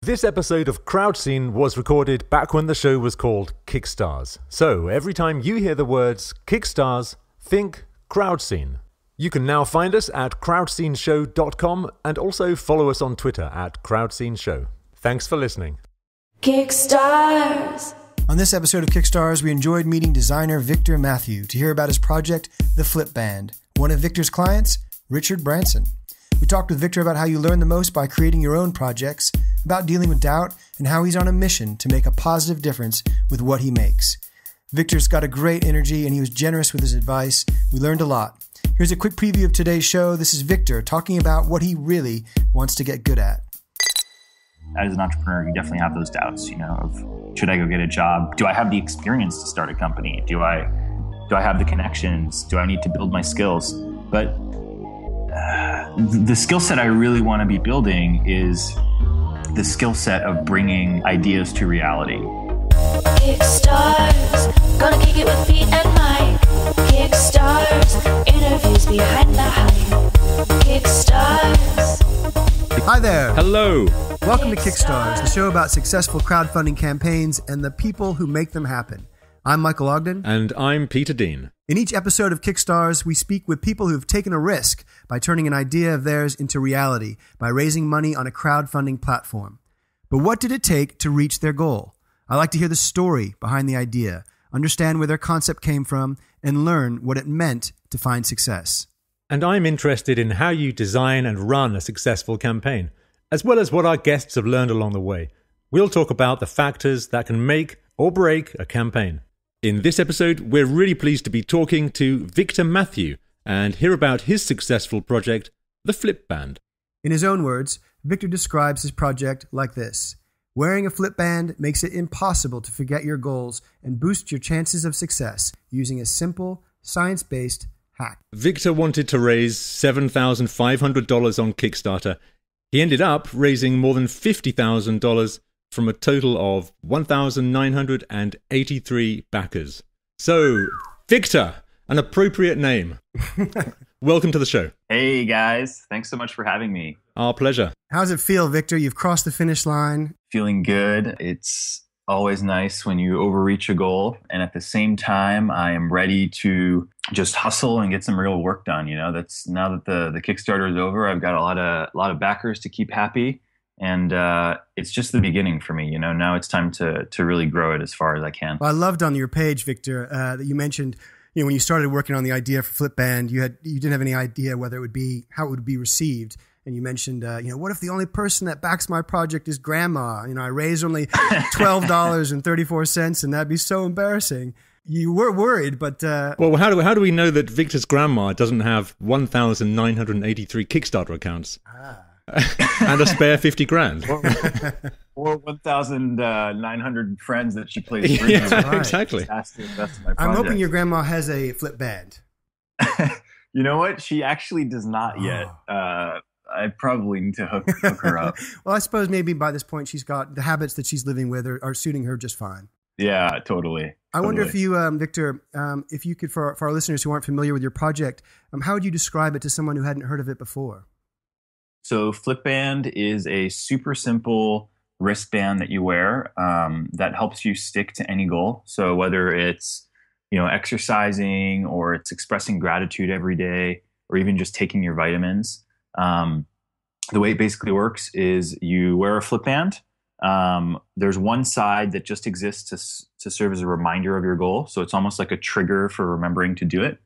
This episode of Crowdscene was recorded back when the show was called Kickstars. So every time you hear the words Kickstars, think Crowdscene. You can now find us at crowdsceneshow.com and also follow us on Twitter at crowdsceneshow. Thanks for listening. Kickstars. On this episode of Kickstars, we enjoyed meeting designer Victor Mathieux to hear about his project, The Flip Band. One of Victor's clients, Richard Branson. We talked with Victor about how you learn the most by creating your own projects, about dealing with doubt, and how he's on a mission to make a positive difference with what he makes. Victor's got a great energy and he was generous with his advice. We learned a lot. Here's a quick preview of today's show. This is Victor talking about what he really wants to get good at. As an entrepreneur, you definitely have those doubts, of should I go get a job? Do I have the experience to start a company? Do I have the connections? Do I need to build my skills? But the skill set I really want to be building is the skill set of bringing ideas to reality. Kickstars, gonna kick it with Pete and Mike. Kickstars, interviews behind the hype. Kickstars. Hi there. Hello. Welcome to Kickstars, the show about successful crowdfunding campaigns and the people who make them happen. I'm Michael Ogden. And I'm Peter Dean. In each episode of Kickstars, we speak with people who've taken a risk by turning an idea of theirs into reality by raising money on a crowdfunding platform. But what did it take to reach their goal? I like to hear the story behind the idea, understand where their concept came from, and learn what it meant to find success. And I'm interested in how you design and run a successful campaign, as well as what our guests have learned along the way. We'll talk about the factors that can make or break a campaign. In this episode, we're really pleased to be talking to Victor Mathieux and hear about his successful project, The Flip Band. In his own words, Victor describes his project like this. Wearing a flip band makes it impossible to forget your goals and boost your chances of success using a simple, science-based hack. Victor wanted to raise $7,500 on Kickstarter. He ended up raising more than $50,000 from a total of 1,983 backers. So, Victor, an appropriate name. Welcome to the show. Hey guys, thanks so much for having me. Our pleasure. How's it feel, Victor? You've crossed the finish line. Feeling good. It's always nice when you overreach a goal. And at the same time, I am ready to just hustle and get some real work done. That's now that the Kickstarter is over, I've got a lot of backers to keep happy. And it's just the beginning for me. Now it's time to really grow it as far as I can. Well, I loved on your page, Victor, that you mentioned, when you started working on the idea for Flipband, you didn't have any idea how it would be received. And you mentioned, what if the only person that backs my project is grandma? I raised only $12.34, and that'd be so embarrassing. You were worried, but... Well, how do we know that Victor's grandma doesn't have 1,983 Kickstarter accounts? And a spare 50 grand. Or 1,900 friends that she plays for. Yeah, right. Exactly. I'm hoping your grandma has a flip band. You know what? She actually does not yet. I probably need to hook her up. Well, I suppose maybe by this point she's got the habits that she's living with are suiting her just fine. Yeah, totally. I wonder if you, Victor, if you could, for our listeners who aren't familiar with your project, how would you describe it to someone who hadn't heard of it before? So Flipband is a super simple wristband that you wear that helps you stick to any goal. So whether it's exercising or it's expressing gratitude every day or even just taking your vitamins, the way it basically works is you wear a Flipband. There's one side that just exists to serve as a reminder of your goal. So it's almost like a trigger for remembering to do it.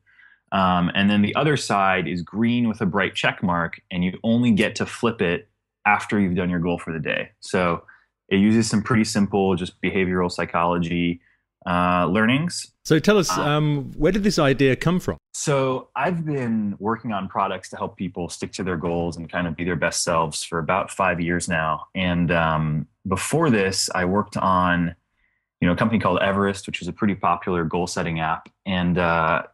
And then the other side is green with a bright check mark, and you only get to flip it after you've done your goal for the day. So it uses some pretty simple, just behavioral psychology learnings. So tell us, where did this idea come from? So I've been working on products to help people stick to their goals and kind of be their best selves for about 5 years now. And before this, I worked on a company called Everest, which is a pretty popular goal-setting app. And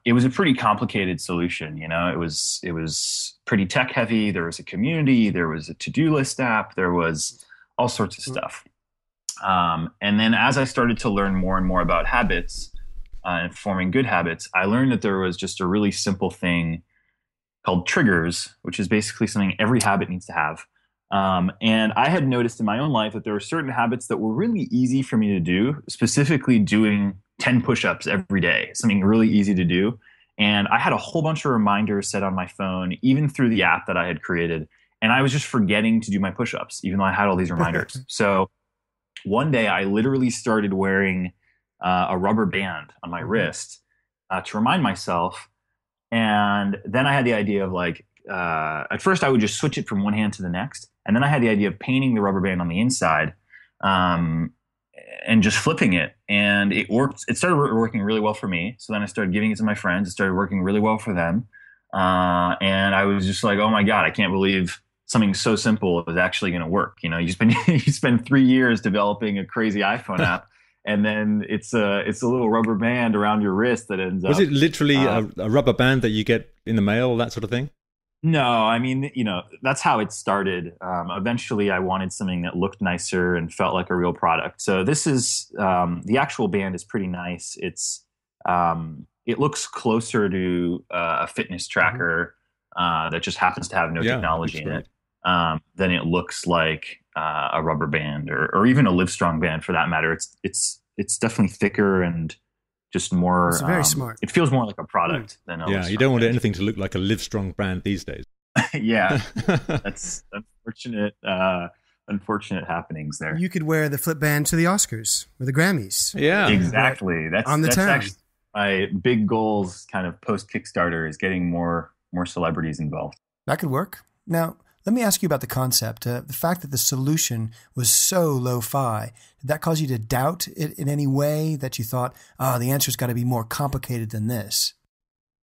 it was a pretty complicated solution. It was pretty tech-heavy. There was a community. There was a to-do list app. There was all sorts of stuff. And then as I started to learn more and more about habits and forming good habits, I learned that there was just a really simple thing called triggers, which is basically something every habit needs to have. And I had noticed in my own life that there were certain habits that were really easy for me to do, specifically doing 10 push-ups every day, something really easy to do. And I had a whole bunch of reminders set on my phone, even through the app that I had created. And I was just forgetting to do my push-ups, even though I had all these reminders. So one day I literally started wearing a rubber band on my wrist to remind myself. And then I had the idea of like, at first I would just switch it from one hand to the next. And then I had the idea of painting the rubber band on the inside and just flipping it. And it worked. It started working really well for me. So then I started giving it to my friends. It started working really well for them. And I was just like, oh my God, I can't believe something so simple is actually going to work. You know, you spend 3 years developing a crazy iPhone app. And then it's a little rubber band around your wrist that ends up. Was it literally a rubber band that you get in the mail, that sort of thing? No, I mean, you know, that's how it started. Eventually, I wanted something that looked nicer and felt like a real product. So this is the actual band is pretty nice. It looks closer to a fitness tracker that just happens to have no technology in it than it looks like a rubber band or even a Livestrong band for that matter. It's definitely thicker and just more. It's very smart. It feels more like a product than a Livestrong you don't want band. anything to look like a Livestrong brand these days. Yeah, that's unfortunate. Unfortunate happenings there. You could wear the flip band to the Oscars or the Grammys. Yeah, exactly. That's town. actually my big goals. Kind of post Kickstarter is getting more celebrities involved. That could work. Now, let me ask you about the concept. The fact that the solution was so lo-fi, did that cause you to doubt it in any way, that you thought, the answer's got to be more complicated than this?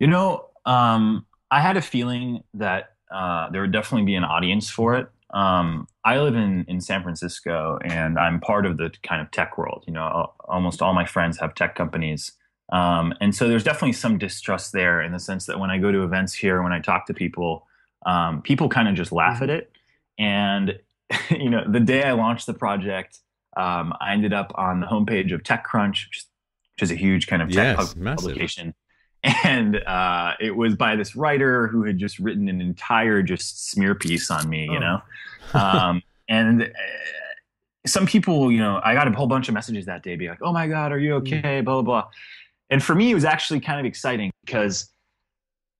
You know, I had a feeling that there would definitely be an audience for it. I live in San Francisco, and I'm part of the kind of tech world. You know, almost all my friends have tech companies. And so there's definitely some distrust there in the sense that when I go to events here, when I talk to people, people kind of just laugh at it. And, you know, the day I launched the project, I ended up on the homepage of TechCrunch, which is a huge kind of tech publication. And it was by this writer who had just written an entire just smear piece on me, you know. And some people, you know, I got a whole bunch of messages that day being like, oh my God, are you okay? Blah, blah, blah. And for me, it was actually kind of exciting because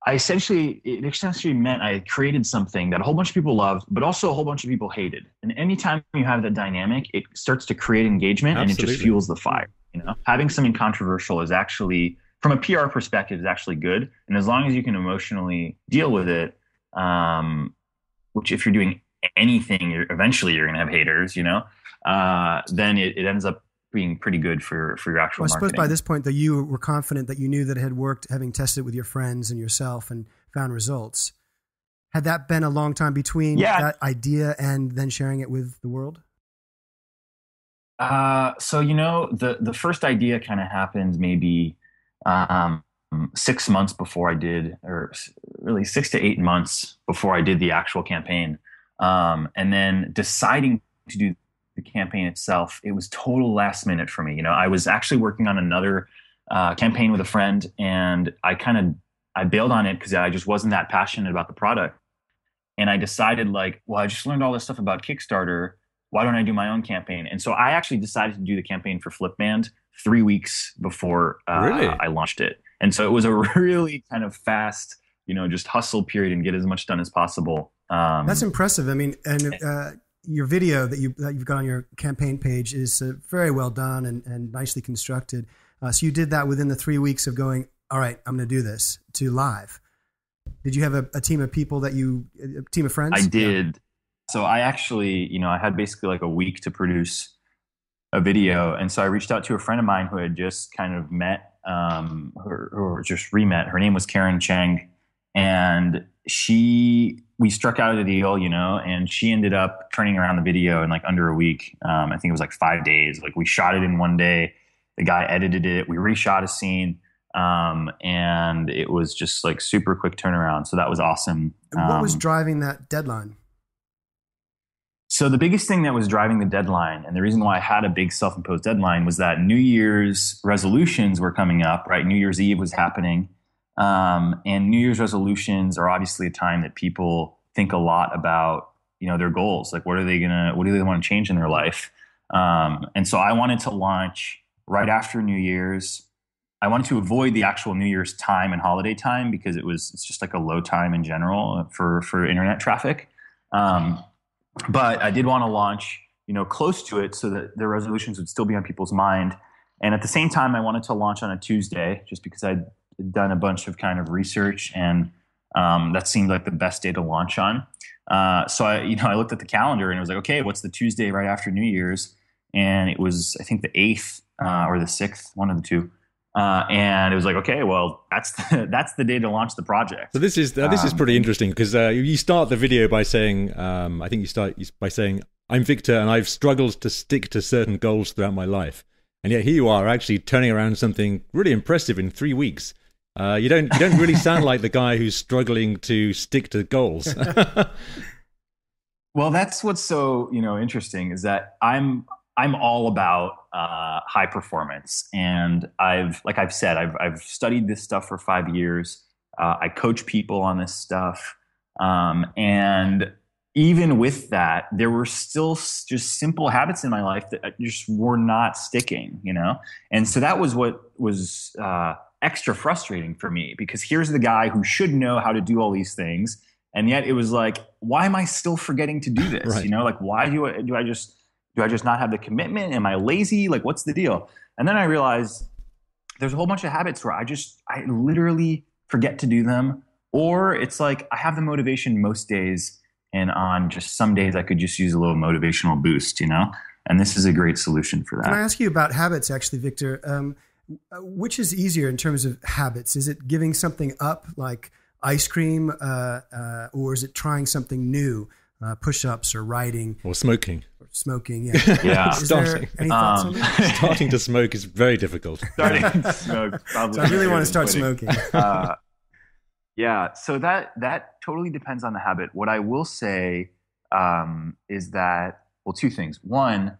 it essentially meant I had created something that a whole bunch of people loved, but also a whole bunch of people hated. And anytime you have that dynamic, it starts to create engagement. Absolutely. And it just fuels the fire. You know, having something controversial is actually, from a PR perspective, is actually good. And as long as you can emotionally deal with it, which if you're doing anything, eventually you're going to have haters, you know, then it ends up being pretty good for your actual marketing. I suppose by this point, though, you were confident that you knew that it had worked, having tested it with your friends and yourself and found results. Had that been a long time between that idea and then sharing it with the world? So, you know, the first idea kind of happened maybe 6 months before I did, or really 6 to 8 months before I did the actual campaign. And then deciding to do the campaign itself, it was total last minute for me. You know, I was actually working on another campaign with a friend, and I bailed on it because I just wasn't that passionate about the product. And I decided like, well, I just learned all this stuff about Kickstarter. Why don't I do my own campaign? And so I actually decided to do the campaign for Flipband 3 weeks before I launched it. And so it was a really kind of fast, you know, just hustle period and get as much done as possible. That's impressive. I mean, and your video that you've got on your campaign page is very well done and nicely constructed. So you did that within the 3 weeks of going, all right, I'm going to do this, to live. Did you have a team of people a team of friends? I did. Yeah. So I actually, you know, I had basically like a week to produce a video. And so I reached out to a friend of mine who had just kind of met, or just re-met. Her name was Karen Cheng. And we struck out a deal, you know, and she ended up turning around the video in like under a week. I think it was like 5 days. Like we shot it in one day. The guy edited it. We reshot a scene. And it was just like super quick turnaround. So that was awesome. And what was driving that deadline? So the biggest thing that was driving the deadline, and the reason why I had a big self-imposed deadline, was that New Year's resolutions were coming up, right? New Year's Eve was happening. And New Year's resolutions are obviously a time that people think a lot about their goals. Like, what do they want to change in their life? And so I wanted to launch right after New Year's. I wanted to avoid the actual New Year's time and holiday time because it's just like a low time in general for internet traffic. But I did want to launch, close to it so that the resolutions would still be on people's mind. And at the same time, I wanted to launch on a Tuesday just because I'd done a bunch of kind of research and that seemed like the best day to launch on. So I looked at the calendar and it was like, okay, what's the Tuesday right after New Year's? And it was, I think, the 8th or the 6th, one of the two. And it was like, okay, well, that's the day to launch the project. So this is pretty interesting because you start the video by saying, I think you start by saying, I'm Victor and I've struggled to stick to certain goals throughout my life. And yet here you are actually turning around something really impressive in 3 weeks. You don't really sound like the guy who's struggling to stick to goals. Well, that's what's so, interesting is that I'm all about high performance, and I've studied this stuff for 5 years. I coach people on this stuff, and even with that, there were still just simple habits in my life that just were not sticking, And so that was what was extra frustrating for me, because here's the guy who should know how to do all these things, and yet it was like, why am I still forgetting to do this? Right. Like, why do I just not have the commitment? Am I lazy? Like, what's the deal? And then I realized there's a whole bunch of habits where I literally forget to do them, or it's like I have the motivation most days, and on just some days I could just use a little motivational boost, And this is a great solution for that. Can I ask you about habits, actually, Victor? Which is easier in terms of habits? Is it giving something up, like ice cream, or is it trying something new, push-ups or writing? Or smoking. Yeah. Yeah. Is there any thoughts on that? Starting to smoke is very difficult. Starting to smoke. Probably So I really want to start smoking. Yeah, so that totally depends on the habit. What I will say is that, well, two things. One,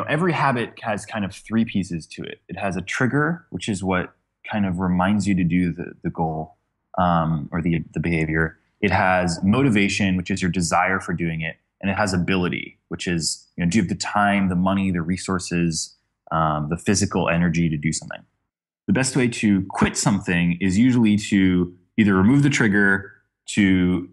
every habit has kind of 3 pieces to it. It has a trigger, which is what kind of reminds you to do the goal or the behavior. It has motivation, which is your desire for doing it. And it has ability, which is, do you have the time, the money, the resources, the physical energy to do something? The best way to quit something is usually to either remove the trigger, to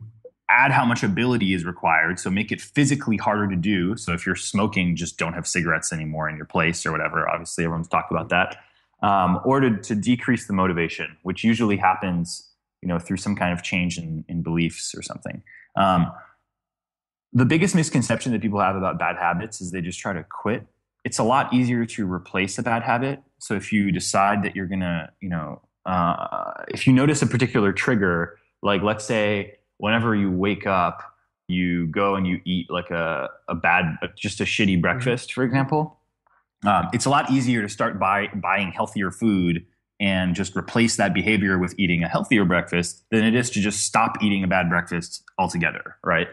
add how much ability is required, so make it physically harder to do. So if you're smoking, just don't have cigarettes anymore in your place or whatever. Obviously, everyone's talked about that. Or to decrease the motivation, which usually happens, through some kind of change in beliefs or something. The biggest misconception that people have about bad habits is they just try to quit. It's a lot easier to replace a bad habit. So if you decide that you're going to, if you notice a particular trigger, like let's say whenever you wake up, you go and you eat like just a shitty breakfast, for example. It's a lot easier to start buying healthier food and just replace that behavior with eating a healthier breakfast than it is to just stop eating a bad breakfast altogether, right?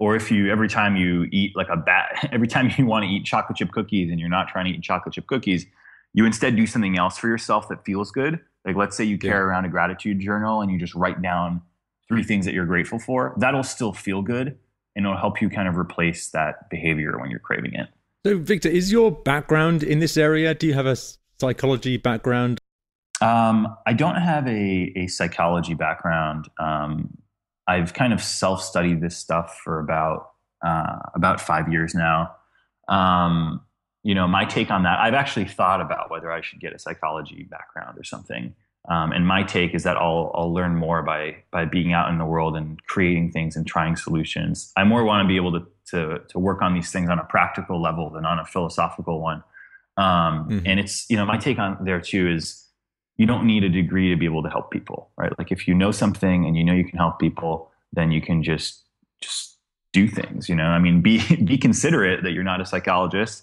Or if every time you want to eat chocolate chip cookies and you're not trying to eat chocolate chip cookies, you instead do something else for yourself that feels good. Like let's say you carry around a gratitude journal and you just write down 3 things that you're grateful for. That'll still feel good and it'll help you kind of replace that behavior when you're craving it. So Victor, is your background in this area? Do you have a psychology background? I don't have a psychology background. I've kind of self-studied this stuff for about 5 years now. My take on that, I've actually thought about whether I should get a psychology background or something. And my take is that I'll learn more by being out in the world and creating things and trying solutions. I more want to be able to work on these things on a practical level than on a philosophical one. And it's, my take on there too is you don't need a degree to be able to help people, right? Like if you know something and you can help people, then you can just do things, be considerate that you're not a psychologist.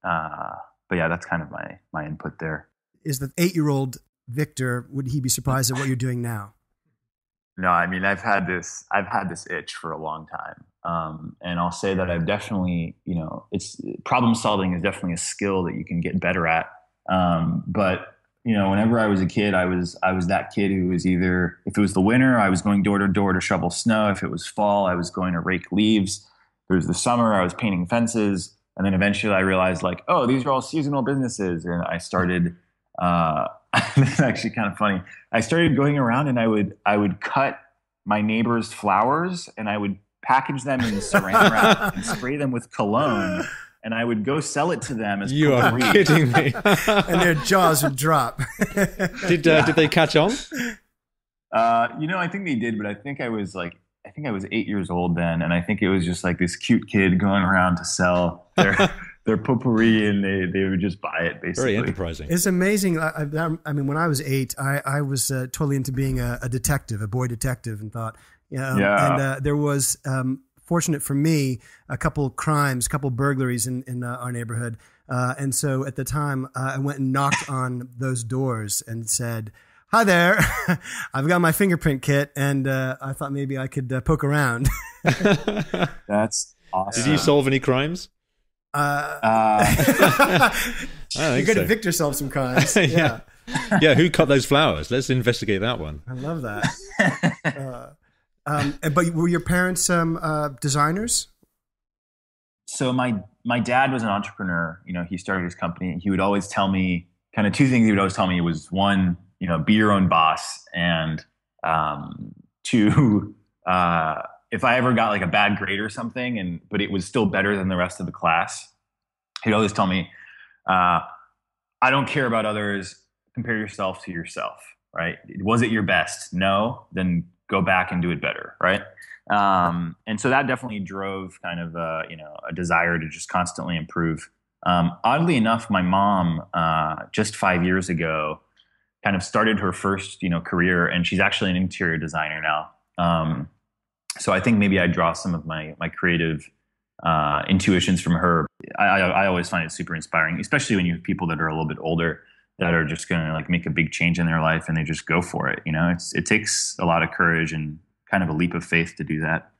But yeah, that's kind of my input there. Is the 8-year-old Victor, would he be surprised at what you're doing now? No, I've had this itch for a long time. And I'll say that I've definitely, it's problem solving is definitely a skill that you can get better at. But whenever I was a kid, I was that kid who was either, if it was the winter, I was going door to door to shovel snow. If it was fall, I was going to rake leaves. If it was the summer, I was painting fences. And then eventually I realized like, oh, these are all seasonal businesses. And I started, this is actually kind of funny. I started going around and I would cut my neighbor's flowers and I would package them in saran wrap and spray them with cologne. And I would go sell it to them as You are potpourri. kidding me. And their jaws would drop. Did they catch on? I think they did, but I think I was 8 years old then, and I think it was just like this cute kid going around to sell their potpourri, and they would just buy it basically. Very enterprising. It's amazing. I mean, when I was 8, I was totally into being a detective, a boy detective, and thought, and there was, fortunate for me, a couple burglaries in our neighborhood. And so at the time, I went and knocked on those doors and said, "Hi there, I've got my fingerprint kit, and I thought maybe I could poke around." That's awesome. Did you solve any crimes? I think You're going so. to Victor solve some crimes. Yeah. Yeah, who cut those flowers? Let's investigate that one. I love that. But were your parents designers? So my dad was an entrepreneur. He started his company. He would always tell me kind of two things. He would always tell me was one, be your own boss, and two, if I ever got like a bad grade or something, but it was still better than the rest of the class, he'd always tell me, "I don't care about others. Compare yourself to yourself." Right? Was it your best? No, then go back and do it better. Right? And so that definitely drove kind of a desire to just constantly improve. Oddly enough, my mom just 5 years ago kind of started her first career, and she's actually an interior designer now. So I think maybe I draw some of my creative intuitions from her. I always find it super inspiring, especially when you have people that are a little bit older that are just going to like make a big change in their life and they just go for it. It takes a lot of courage and kind of a leap of faith to do that.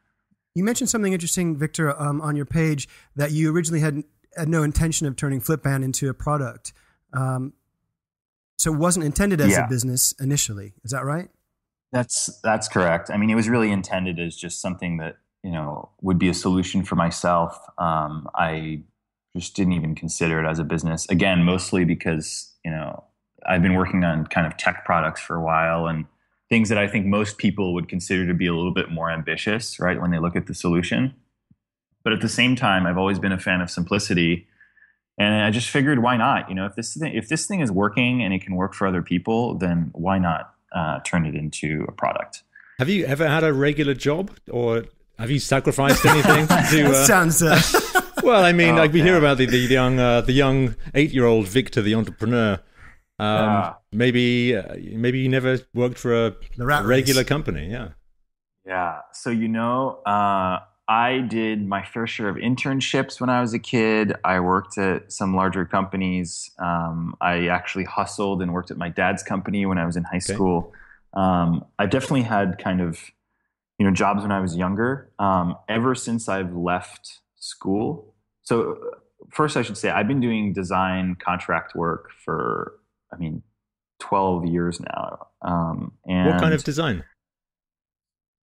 You mentioned something interesting, Victor, on your page, that you originally had no intention of turning Flipband into a product. So it wasn't intended as a business initially. Is that right? That's correct. I mean, it was really intended as just something that, would be a solution for myself. I just didn't even consider it as a business. Again, mostly because, I've been working on kind of tech products for a while and things that I think most people would consider to be a little bit more ambitious, right, when they look at the solution. But at the same time, I've always been a fan of simplicity. And I just figured, why not? If this thing is working and it can work for other people, then why not turn it into a product? Have you ever had a regular job, or have you sacrificed anything to? Sounds. Well, I mean, we hear about the young 8-year-old Victor, the entrepreneur. Maybe you never worked for a regular company. Yeah. Yeah. So I did my fair share of internships when I was a kid. I worked at some larger companies. I actually hustled and worked at my dad's company when I was in high school. I definitely had kind of, jobs when I was younger. Ever since I've left school. So first I should say I've been doing design contract work for, 12 years now. And what kind of design?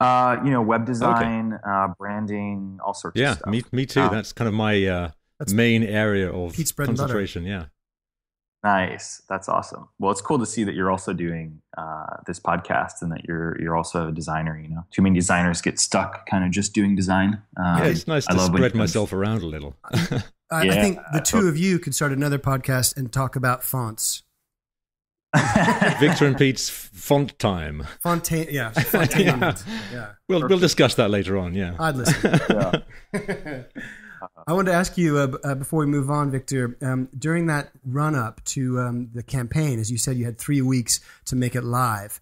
Web design, branding, all sorts of stuff. Yeah, me too. That's kind of my main area of concentration. Yeah. Nice. That's awesome. Well, it's cool to see that you're also doing this podcast and that you're also a designer. Too many designers get stuck kind of just doing design. It's nice to spread myself around a little. I think the two of you could start another podcast and talk about fonts. Victor and Pete's font time. Fontaine. Yeah. We'll discuss that later on. Yeah. I'd listen. I wanted to ask you before we move on, Victor, during that run up to the campaign, as you said, you had 3 weeks to make it live.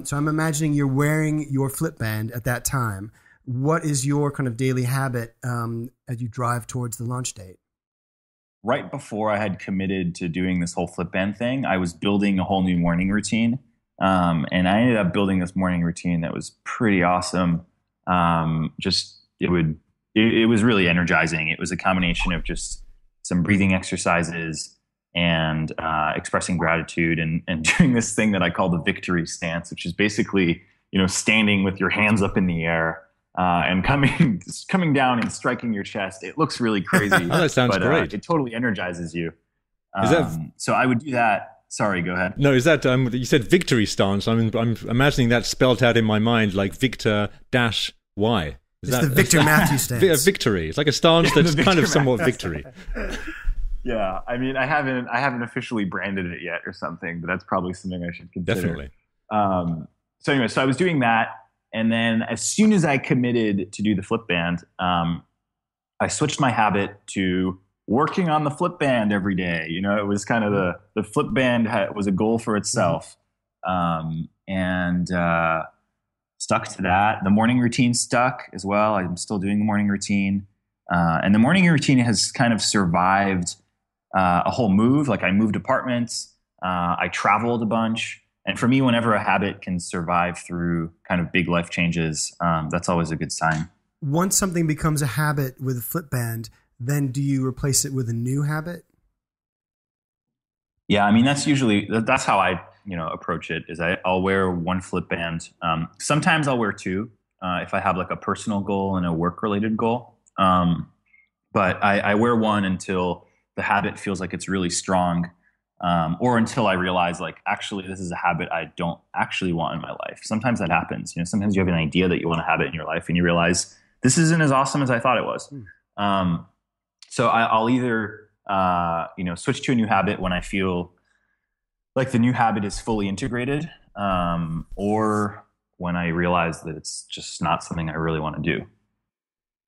So I'm imagining you're wearing your Flipband at that time. What is your kind of daily habit as you drive towards the launch date? Right before I had committed to doing this whole Flipband thing, I was building a whole new morning routine. And I ended up building this morning routine that was pretty awesome. It was really energizing. It was a combination of just some breathing exercises, and expressing gratitude and doing this thing that I call the victory stance, which is basically, standing with your hands up in the air and coming down and striking your chest. It looks really crazy. Oh, that sounds great. It totally energizes you. So I would do that. Sorry, go ahead. No, is that you said victory stance? I'm imagining that spelled out in my mind like Victor dash Y. It's the Victor Mathieux stance. Victory. It's like a stance that's kind of somewhat victory. Yeah, I mean, I haven't officially branded it yet or something, but that's probably something I should consider. Definitely. So I was doing that, and then as soon as I committed to do the flip band, I switched my habit to working on the flip band every day. It was kind of the flip band was a goal for itself, and stuck to that. The morning routine stuck as well. I'm still doing the morning routine, and the morning routine has kind of survived a whole move. Like, I moved apartments, I traveled a bunch. And for me, whenever a habit can survive through kind of big life changes, that's always a good sign. Once something becomes a habit with a flip band, then do you replace it with a new habit? Yeah, I mean, that's how I approach it. Is I'll wear one flip band. Sometimes I'll wear two if I have like a personal goal and a work related goal. But I wear one until the habit feels like it's really strong, or until I realize, like, actually, this is a habit I don't actually want in my life. Sometimes that happens. Sometimes you have an idea that you want a habit in your life, and you realize this isn't as awesome as I thought it was. So I'll either switch to a new habit when I feel like the new habit is fully integrated, or when I realize that it's just not something I really want to do.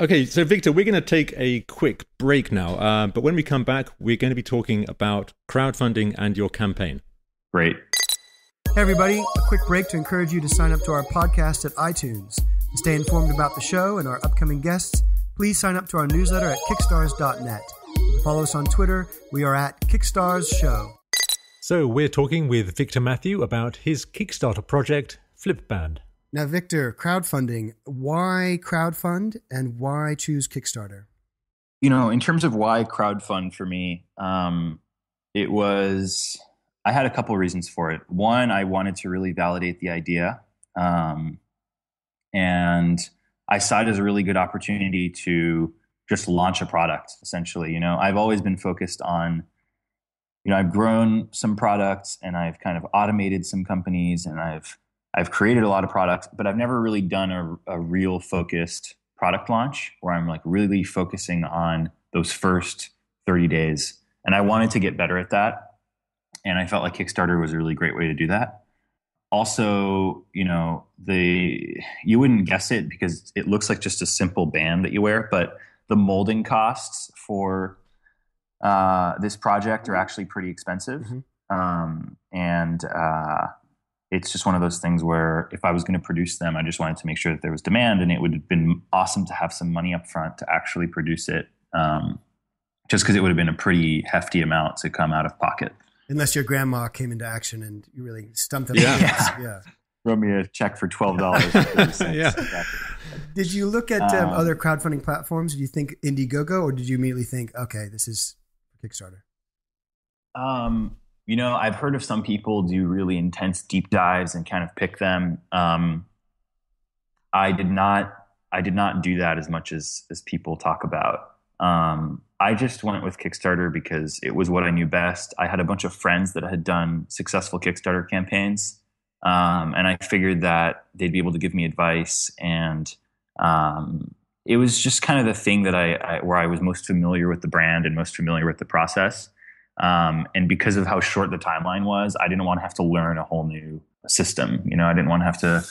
Okay, so Victor, we're going to take a quick break now, but when we come back, we're going to be talking about crowdfunding and your campaign. Great. Hey everybody, a quick break to encourage you to sign up to our podcast at iTunes. To stay informed about the show and our upcoming guests, please sign up to our newsletter at kickstars.net. To follow us on Twitter, we are at KickstarsShow. So we're talking with Victor Mathieux about his Kickstarter project, Flipband. Now, Victor, crowdfunding, why crowdfund and why choose Kickstarter? In terms of why crowdfund for me, I had a couple of reasons for it. One, I wanted to really validate the idea. And I saw it as a really good opportunity to just launch a product, essentially. I've always been focused on, I've grown some products and I've kind of automated some companies and I've created a lot of products, but I've never really done a real focused product launch where I'm like really focusing on those first 30 days. And I wanted to get better at that. And I felt like Kickstarter was a really great way to do that. Also, you wouldn't guess it because it looks like just a simple band that you wear, but the molding costs for this project are actually pretty expensive. It's just one of those things where if I was going to produce them, I just wanted to make sure that there was demand, and it would have been awesome to have some money up front to actually produce it, just because it would have been a pretty hefty amount to come out of pocket. Unless your grandma came into action and you really stumped them. Yeah. Wrote me a check for $12. Yeah. Exactly. Did you look at other crowdfunding platforms? Did you think Indiegogo, or did you immediately think, okay, this is Kickstarter? I've heard of some people do really intense deep dives and kind of pick them. I did not do that as much as people talk about. I just went with Kickstarter because it was what I knew best. I had a bunch of friends that had done successful Kickstarter campaigns. And I figured that they'd be able to give me advice. And it was just kind of the thing that where I was most familiar with the brand and most familiar with the process. And because of how short the timeline was, I didn't want to have to learn a whole new system. I didn't want to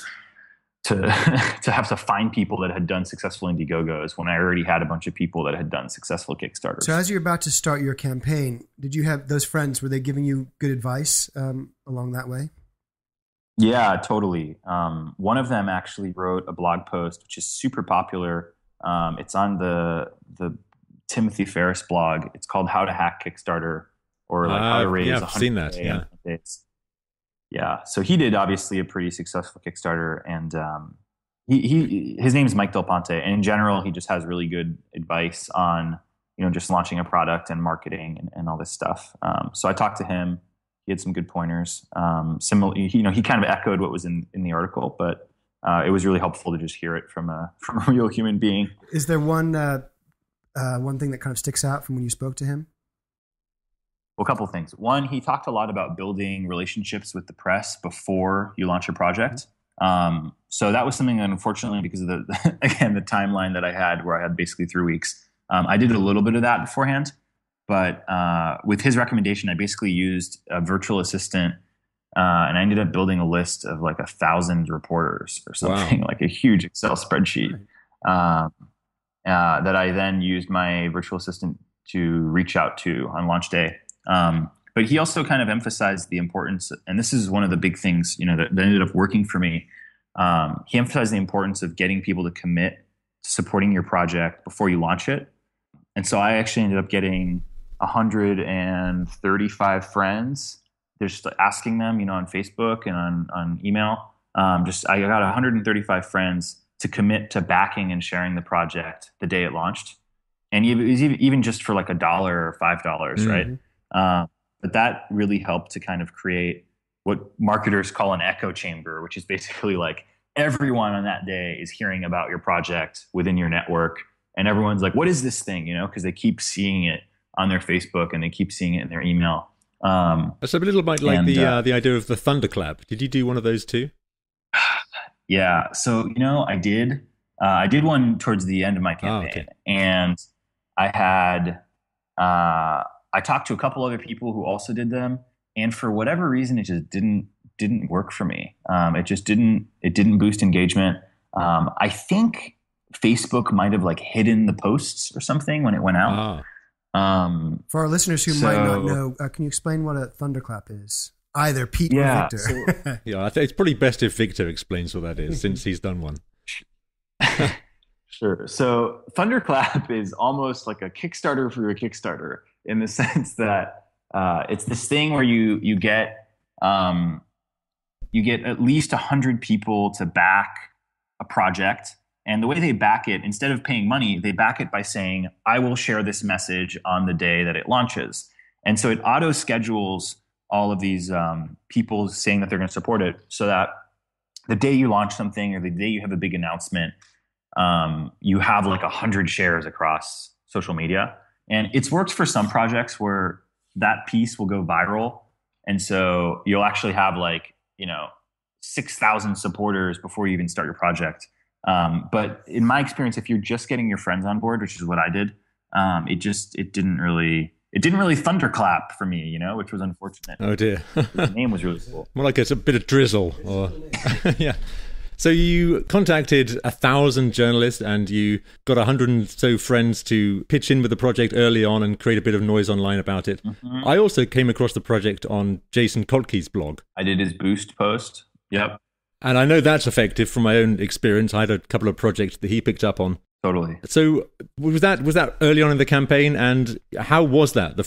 have to find people that had done successful Indiegogos when I already had a bunch of people that had done successful Kickstarters. So as you're about to start your campaign, did you have those friends, were they giving you good advice along that way? Yeah, totally. One of them actually wrote a blog post, which is super popular. It's on the Timothy Ferriss blog. It's called How to Hack Kickstarter, or like how to raise 100K. I've seen that. Yeah. Yeah. So he did obviously a pretty successful Kickstarter, and his name is Mike Del Ponte. And in general, he just has really good advice on just launching a product and marketing and all this stuff. So I talked to him. He had some good pointers. Similarly, he kind of echoed what was in the article, but it was really helpful to just hear it from a real human being. Is there one thing that kind of sticks out from when you spoke to him? Well, a couple of things. One, he talked a lot about building relationships with the press before you launch a project. So that was something that, unfortunately, because of the timeline that I had, where I had basically 3 weeks, I did a little bit of that beforehand. But with his recommendation, I basically used a virtual assistant, and I ended up building a list of like 1,000 reporters or something, like a huge Excel spreadsheet that I then used my virtual assistant to reach out to on launch day. But he also kind of emphasized the importance, and this is one of the big things, that ended up working for me. He emphasized the importance of getting people to commit to supporting your project before you launch it. And so I actually ended up getting 135 friends, just asking them, on Facebook and on email. I got 135 friends to commit to backing and sharing the project the day it launched. And it was even just for like $1 or $5, right? But that really helped to kind of create what marketers call an echo chamber, which is basically like everyone on that day is hearing about your project within your network. And everyone's like, what is this thing? Because they keep seeing it on their Facebook and they keep seeing it in their email. That's a little bit like the idea of the thunderclap. Did you do one of those too? Yeah. So, I did. I did one towards the end of my campaign. And I had... I talked to a couple other people who also did them, and for whatever reason, it just didn't work for me. It didn't boost engagement. I think Facebook might have like hidden the posts or something when it went out. For our listeners who might not know, can you explain what a thunderclap is? Either Pete or Victor. I think it's probably best if Victor explains what that is, since he's done one. Sure. So Thunderclap is almost like a Kickstarter for a Kickstarter, in the sense that it's this thing where you get at least 100 people to back a project. And the way they back it, instead of paying money, they back it by saying, I will share this message on the day that it launches. And so it auto schedules all of these people saying that they're going to support it, so that the day you launch something or the day you have a big announcement, you have like 100 shares across social media. And it's worked for some projects where that piece will go viral. And so you'll actually have 6,000 supporters before you even start your project. But in my experience, if you're just getting your friends on board, which is what I did, it didn't really thunderclap for me, which was unfortunate. Oh dear. The name was really cool. More like it's a bit of drizzle, or yeah. So you contacted 1,000 journalists and you got 100 and so friends to pitch in with the project early on and create a bit of noise online about it. Mm-hmm. I also came across the project on Jason Kotke's blog. I did his boost post. Yep. And I know that's effective from my own experience. I had a couple of projects that he picked up on. Totally. So was that early on in the campaign? And how was that?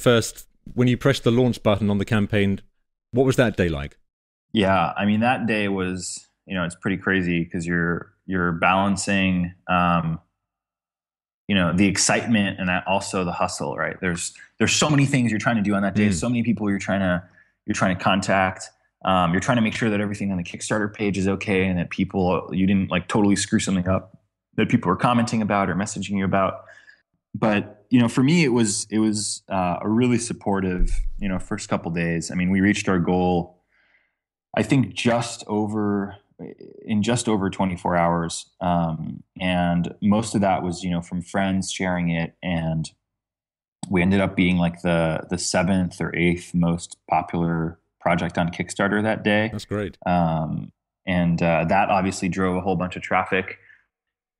When you pressed the launch button on the campaign, what was that day like? Yeah, I mean, that day was... it's pretty crazy because you're balancing, the excitement and also the hustle, right? There's so many things you're trying to do on that day. So many people you're trying to contact. You're trying to make sure that everything on the Kickstarter page is okay and that you didn't like totally screw something up that people are commenting about or messaging you about. But, for me, it was a really supportive, first couple days. I mean, we reached our goal, I think, in just over 24 hours. And most of that was, from friends sharing it. And we ended up being like the 7th or 8th most popular project on Kickstarter that day. That's great. And that obviously drove a whole bunch of traffic.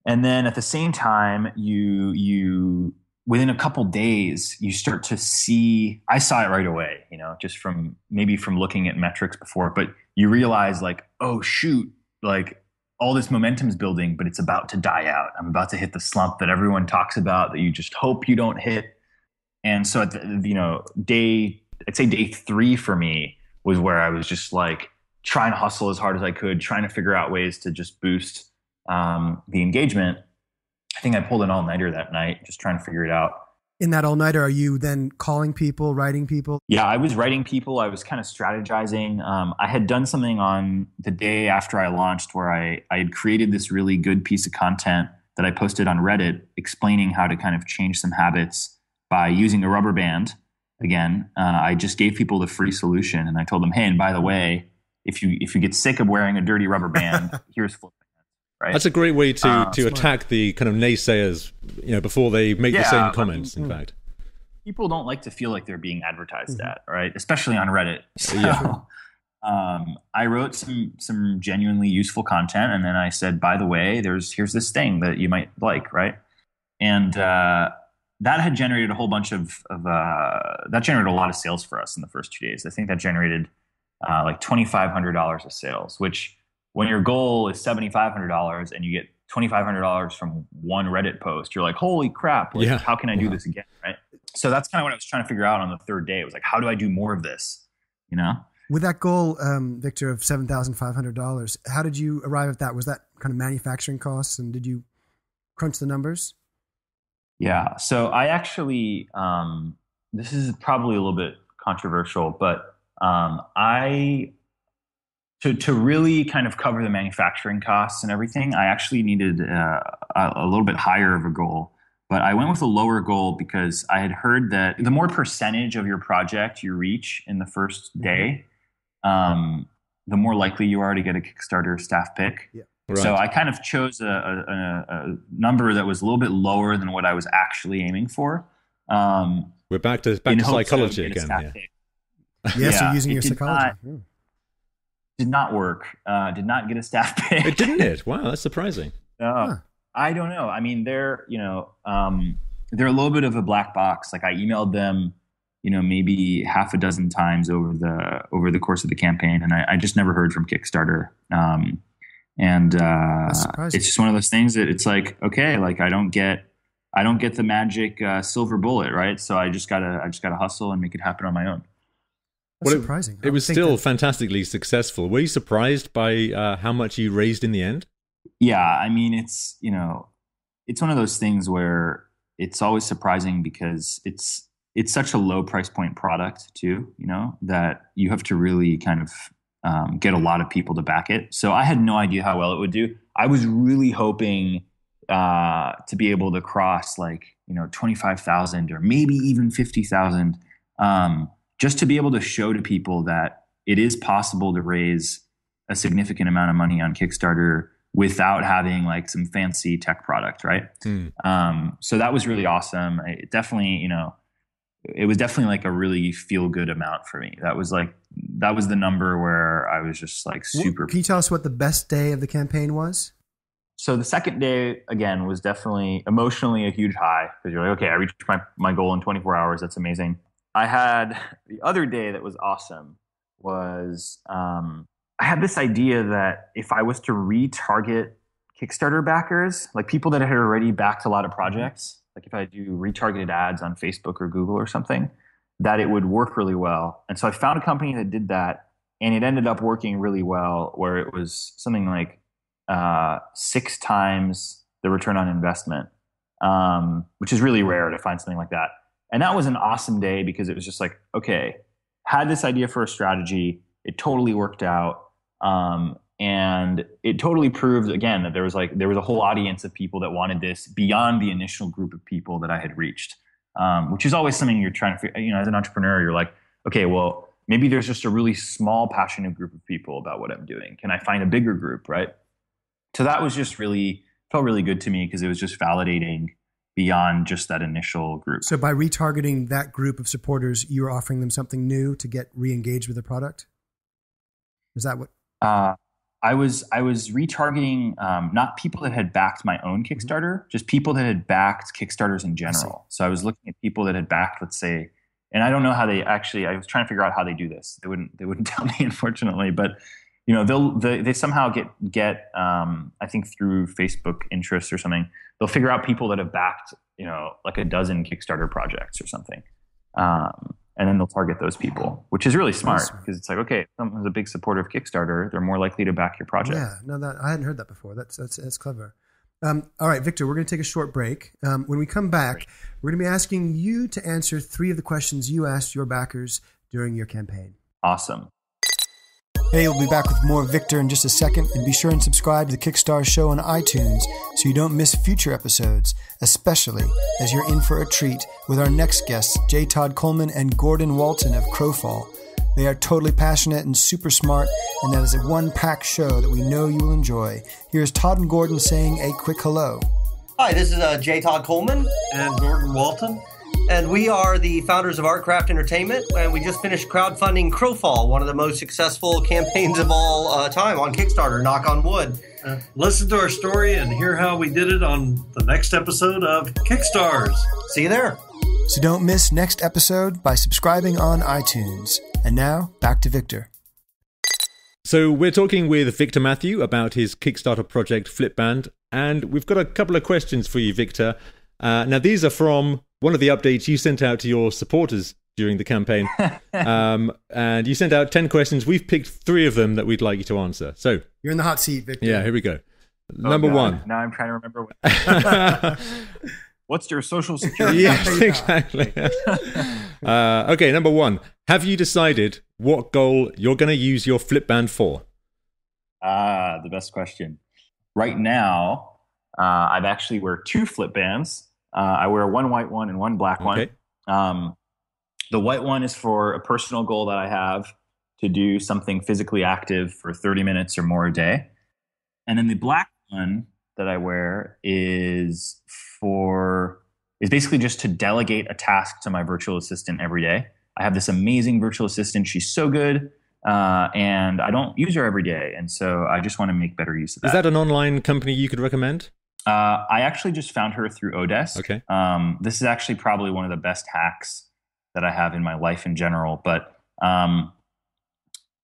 And then at the same time, you within a couple days, you start to see, I saw it right away, just from looking at metrics before, but you realize like, oh shoot, like all this momentum's building, but it's about to die out. I'm about to hit the slump that everyone talks about that you just hope you don't hit. And so at day 3 for me was where I was just like trying to hustle as hard as I could, trying to figure out ways to just boost the engagement. I think I pulled an all-nighter that night, just trying to figure it out. In that all-nighter, are you then calling people, writing people? Yeah, I was writing people. I was kind of strategizing. I had done something on the day after I launched where I had created this really good piece of content that I posted on Reddit explaining how to kind of change some habits by using a rubber band. Again, I just gave people the free solution, and I told them, hey, and by the way, if you get sick of wearing a dirty rubber band, here's Flipband. Right? That's a great way to attack the kind of naysayers, before they make the same comments. In fact, people don't like to feel like they're being advertised at, right? Especially on Reddit. So, I wrote some genuinely useful content, and then I said, by the way, here's this thing that you might like, right? And that had generated a whole bunch that generated a lot of sales for us in the first 2 days. I think that generated like $2,500 of sales, which, when your goal is $7,500 and you get $2,500 from one Reddit post, you're like, holy crap, how can I do this again, right? So that's kind of what I was trying to figure out on the third day. It was like, how do I do more of this, With that goal, Victor, of $7,500, how did you arrive at that? Was that kind of manufacturing costs, and did you crunch the numbers? Yeah, so I actually, this is probably a little bit controversial, but To really kind of cover the manufacturing costs and everything, I actually needed a little bit higher of a goal. But I went with a lower goal because I had heard that the more percentage of your project you reach in the first day, the more likely you are to get a Kickstarter staff pick. Yeah. Right. So I kind of chose a number that was a little bit lower than what I was actually aiming for. We're back to psychology again. Yes, you're using your psychology. Did not work. Did not get a staff pick. It didn't. Wow, that's surprising. I don't know. I mean, they're a little bit of a black box. Like, I emailed them, maybe half a dozen times over the course of the campaign, and I just never heard from Kickstarter. It's just one of those things that it's like, okay, like I don't get the magic silver bullet, right? So I just gotta hustle and make it happen on my own. That's surprising. It was still fantastically successful. Were you surprised by how much you raised in the end? Yeah, I mean, it's one of those things where it's always surprising because it's such a low price point product too, that you have to really kind of get a lot of people to back it. So I had no idea how well it would do. I was really hoping to be able to cross 25,000 or maybe even 50,000. Just to be able to show to people that it is possible to raise a significant amount of money on Kickstarter without having like some fancy tech product, right? So that was really awesome. It definitely, it was definitely like a really feel good amount for me. That was the number where I was just like super. Can you tell us what the best day of the campaign was? So the second day, again, was definitely emotionally a huge high because you're like, okay, I reached my goal in 24 hours. That's amazing. I had the other day that was awesome was I had this idea that if I was to retarget Kickstarter backers, like people that had already backed a lot of projects, like if I do retargeted ads on Facebook or Google or something, that it would work really well. And so I found a company that did that, and it ended up working really well, where it was something like 6 times the return on investment, which is really rare to find something like that. And that was an awesome day because it was just like, okay, had this idea for a strategy. It totally worked out. And it totally proved, again, that there was a whole audience of people that wanted this beyond the initial group of people that I had reached, which is always something you're trying to figure, as an entrepreneur, you're like, okay, well, maybe there's just a really small, passionate group of people about what I'm doing. Can I find a bigger group, right? So that was just felt really good to me because it was just validating beyond just that initial group. So by retargeting that group of supporters, you were offering them something new to get re-engaged with the product? Is that what? I was retargeting not people that had backed my own Kickstarter, just people that had backed Kickstarters in general. So I was looking at people that had backed, let's say, and I don't know how they actually, I was trying to figure out how they do this. They wouldn't tell me, unfortunately, but they somehow get I think through Facebook interests or something, they'll figure out people that have backed, like a dozen Kickstarter projects or something. And then they'll target those people, which is really smart because it's like, okay, if someone's a big supporter of Kickstarter, they're more likely to back your project. Yeah, no, I hadn't heard that before. That's clever. All right, Victor, we're going to take a short break. When we come back, we're going to be asking you to answer 3 of the questions you asked your backers during your campaign. Awesome. Hey, we'll be back with more Victor in just a second, and be sure and subscribe to the Kickstarter show on iTunes so you don't miss future episodes, especially as you're in for a treat with our next guests, J. Todd Coleman and Gordon Walton of Crowfall. They are totally passionate and super smart, and that is a one-pack show that we know you will enjoy. Here's Todd and Gordon saying a quick hello. Hi, this is J. Todd Coleman and Gordon Walton. And we are the founders of Artcraft Entertainment, and we just finished crowdfunding Crowfall, one of the most successful campaigns of all time on Kickstarter, knock on wood. Listen to our story and hear how we did it on the next episode of Kickstars. See you there. So don't miss next episode by subscribing on iTunes. And now, back to Victor. So we're talking with Victor Mathieux about his Kickstarter project Flipband, and we've got a couple of questions for you, Victor. Now, these are from one of the updates you sent out to your supporters during the campaign. And you sent out 10 questions. We've picked 3 of them that we'd like you to answer. So you're in the hot seat, Victor. Yeah, here we go. Number 1. Now I'm trying to remember what's your social security? Yes, exactly. Okay, number 1. Have you decided what goal you're going to use your Flipband for? The best question. Right now, I've actually wear 2 Flipbands. I wear one white one and one black one. The white one is for a personal goal that I have to do something physically active for 30 minutes or more a day. And then the black one that I wear is basically just to delegate a task to my virtual assistant every day. I have this amazing virtual assistant. She's so good. And I don't use her every day. And so I just want to make better use of that. Is that an online company you could recommend? I actually just found her through Odesk. Okay. This is actually probably one of the best hacks that I have in my life in general. But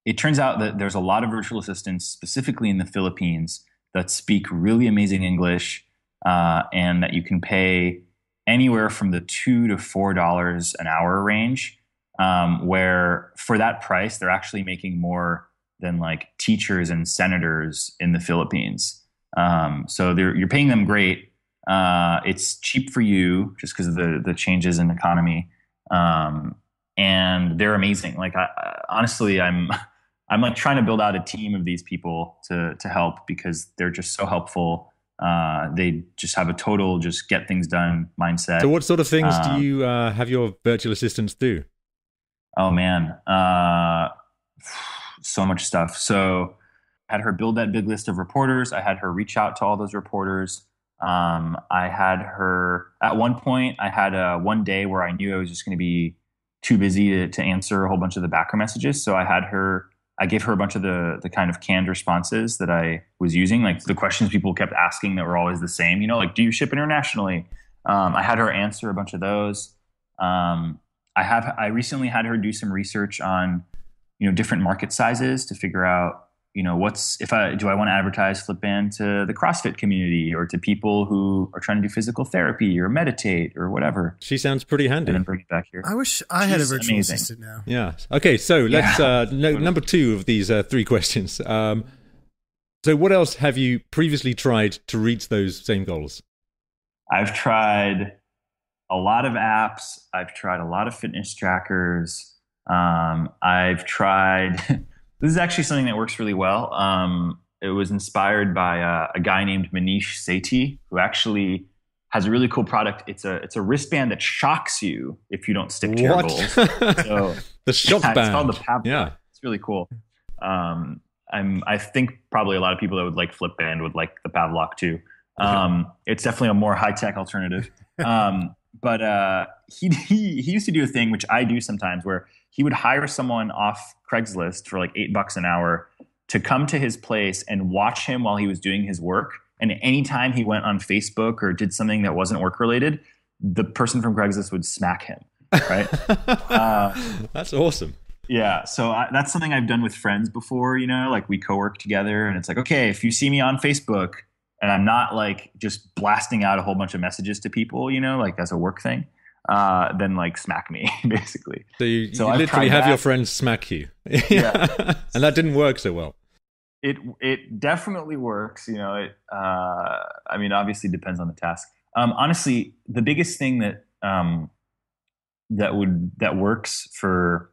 it turns out that there's a lot of virtual assistants, specifically in the Philippines, that speak really amazing English, and that you can pay anywhere from the $2 to $4 an hour range, where for that price, they're actually making more than like teachers and senators in the Philippines. So you're paying them great. It's cheap for you just because of the changes in the economy. And they're amazing. Like honestly, I'm like trying to build out a team of these people to help because they're just so helpful. They just have a total just get things done mindset. So what sort of things do you have your virtual assistants do? Oh man, so much stuff. So I had her build that big list of reporters. I had her reach out to all those reporters. I had her at one point. I had one day where I knew I was just going to be too busy to answer a whole bunch of the backer messages. So I gave her a bunch of the kind of canned responses that I was using, like the questions people kept asking that were always the same. Like, do you ship internationally? I had her answer a bunch of those. I recently had her do some research on different market sizes to figure out do I want to advertise Flipband to the CrossFit community or to people who are trying to do physical therapy or meditate or whatever. She sounds pretty handy. And then bring it back here. I wish I had a virtual assistant now. Yeah. Okay, so let's number 2 of these 3 questions. So what else have you previously tried to reach those same goals? I've tried a lot of apps. I've tried a lot of fitness trackers. I've tried... This is actually something that works really well. It was inspired by a guy named Manish Sethi, who actually has a really cool product. It's a wristband that shocks you if you don't stick to your goals. So, the shock band. It's called the Pavlok. Yeah. It's really cool. I think probably a lot of people that would like Flipband would like the Pavlok too. It's definitely a more high-tech alternative. But he used to do a thing, which I do sometimes, where he would hire someone off Craigslist for like $8 an hour to come to his place and watch him while he was doing his work. And anytime he went on Facebook or did something that wasn't work related, the person from Craigslist would smack him. Right? That's awesome. Yeah. So that's something I've done with friends before, like we co-work together and it's like, okay, if you see me on Facebook and I'm not like just blasting out a whole bunch of messages to people, like as a work thing, then like smack me basically. So you literally have your friends smack you. Yeah. And that didn't work so well. It definitely works. I mean, obviously depends on the task. Honestly, the biggest thing that works for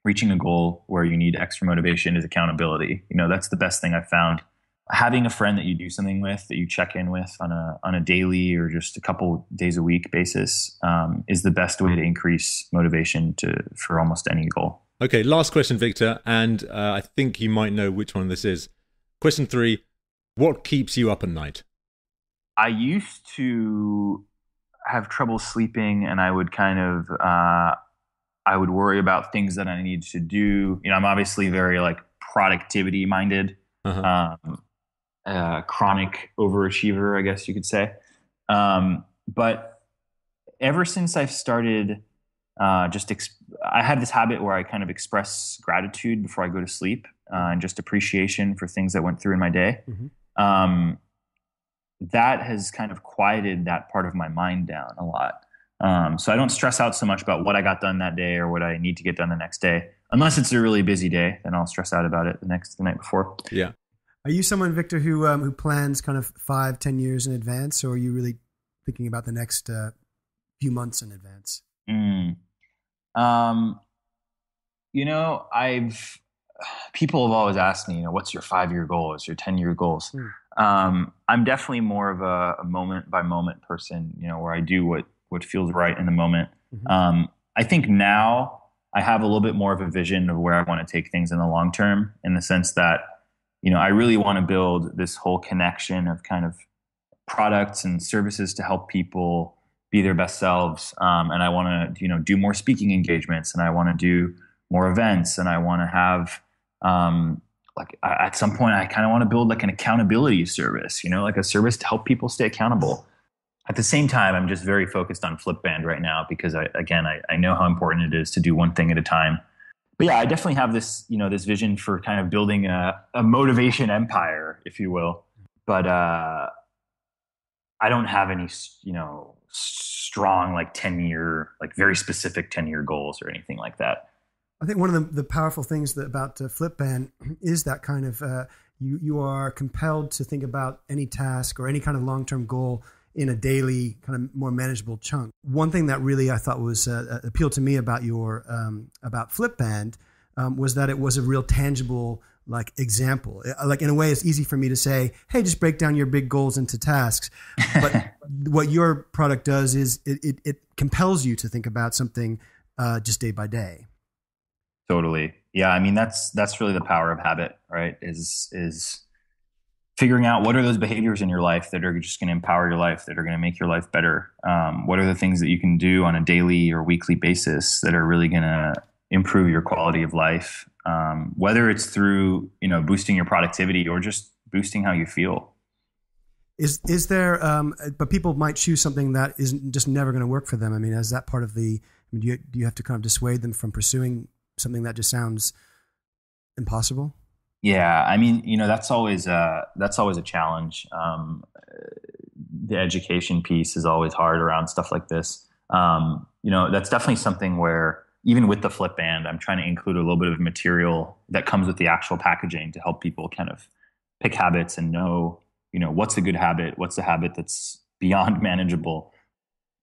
reaching a goal where you need extra motivation is accountability. That's the best thing I've found. Having a friend that you do something with, that you check in with on a daily or just a couple days a week basis, is the best way to increase motivation for almost any goal. Okay, last question, Victor, and I think you might know which one this is. Question 3, what keeps you up at night? I used to have trouble sleeping, and I would I would worry about things that I needed to do. I'm obviously very productivity minded, chronic overachiever, I guess you could say. But ever since I've started I have this habit where I kind of express gratitude before I go to sleep, and just appreciation for things that went through in my day. Mm-hmm. That has kind of quieted that part of my mind down a lot. So I don't stress out so much about what I got done that day or what I need to get done the next day. Unless it's a really busy day, then I'll stress out about it the night before. Yeah. Are you someone, Victor, who plans kind of 5-10 years in advance, or are you really thinking about the next few months in advance? People have always asked me, what's your 5-year goal? What's your 10-year goals? I'm definitely more of a moment by moment person, where I do what feels right in the moment. Mm-hmm. I think now I have a little bit more of a vision of where I want to take things in the long term, in the sense that, I really want to build this whole connection of kind of products and services to help people be their best selves. And I want to, do more speaking engagements, and I want to do more events, and I want to have, at some point I kind of want to build an accountability service, a service to help people stay accountable. At the same time, I'm just very focused on Flipband right now because I know how important it is to do one thing at a time. But yeah, I definitely have this, this vision for kind of building a motivation empire, if you will. But I don't have any, strong 10-year, very specific 10-year goals or anything like that. I think one of the powerful things about Flipband is that kind of you are compelled to think about any task or any kind of long-term goal in a daily kind of more manageable chunk. One thing that really I thought was appealed to me about about Flipband was that it was a real tangible example. In a way, it's easy for me to say, hey, just break down your big goals into tasks. But what your product does is it compels you to think about something just day by day. Totally. Yeah. I mean, that's really the power of habit, right? Is figuring out what are those behaviors in your life that are just going to empower your life, that are going to make your life better. What are the things that you can do on a daily or weekly basis that are really going to improve your quality of life? Whether it's through, boosting your productivity or just boosting how you feel. Is there, but people might choose something that isn't just never going to work for them. I mean, is that part of do you have to kind of dissuade them from pursuing something that just sounds impossible? Yeah. I mean, that's always a challenge. The education piece is always hard around stuff like this. That's definitely something where even with the Flipband, I'm trying to include a little bit of material that comes with the actual packaging to help people kind of pick habits and know, what's a good habit, what's a habit that's beyond manageable.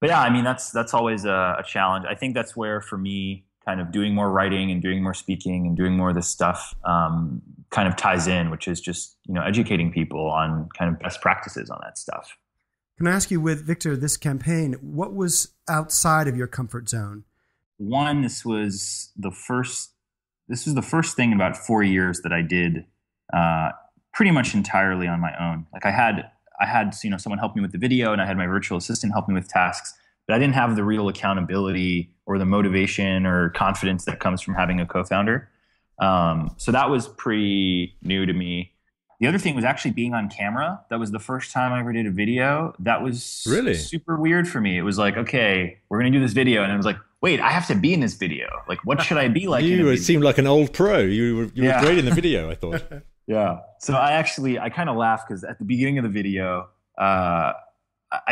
But yeah, I mean, that's always a challenge. I think that's where, for me, kind of doing more writing and doing more speaking and doing more of this stuff kind of ties in, which is just, educating people on kind of best practices on that stuff. Can I ask you, with Victor, this campaign, what was outside of your comfort zone? One, this was the first thing in about 4 years that I did pretty much entirely on my own. I had someone help me with the video, and I had my virtual assistant help me with tasks, but I didn't have the real accountability or the motivation or confidence that comes from having a co-founder. So that was pretty new to me. The other thing was actually being on camera. That was the first time I ever did a video. That was really super weird for me. It was okay, we're going to do this video. And I was like, wait, I have to be in this video. What should I be like? You seemed like an old pro. You were great in the video, I thought. Yeah. So I kind of laughed because at the beginning of the video, I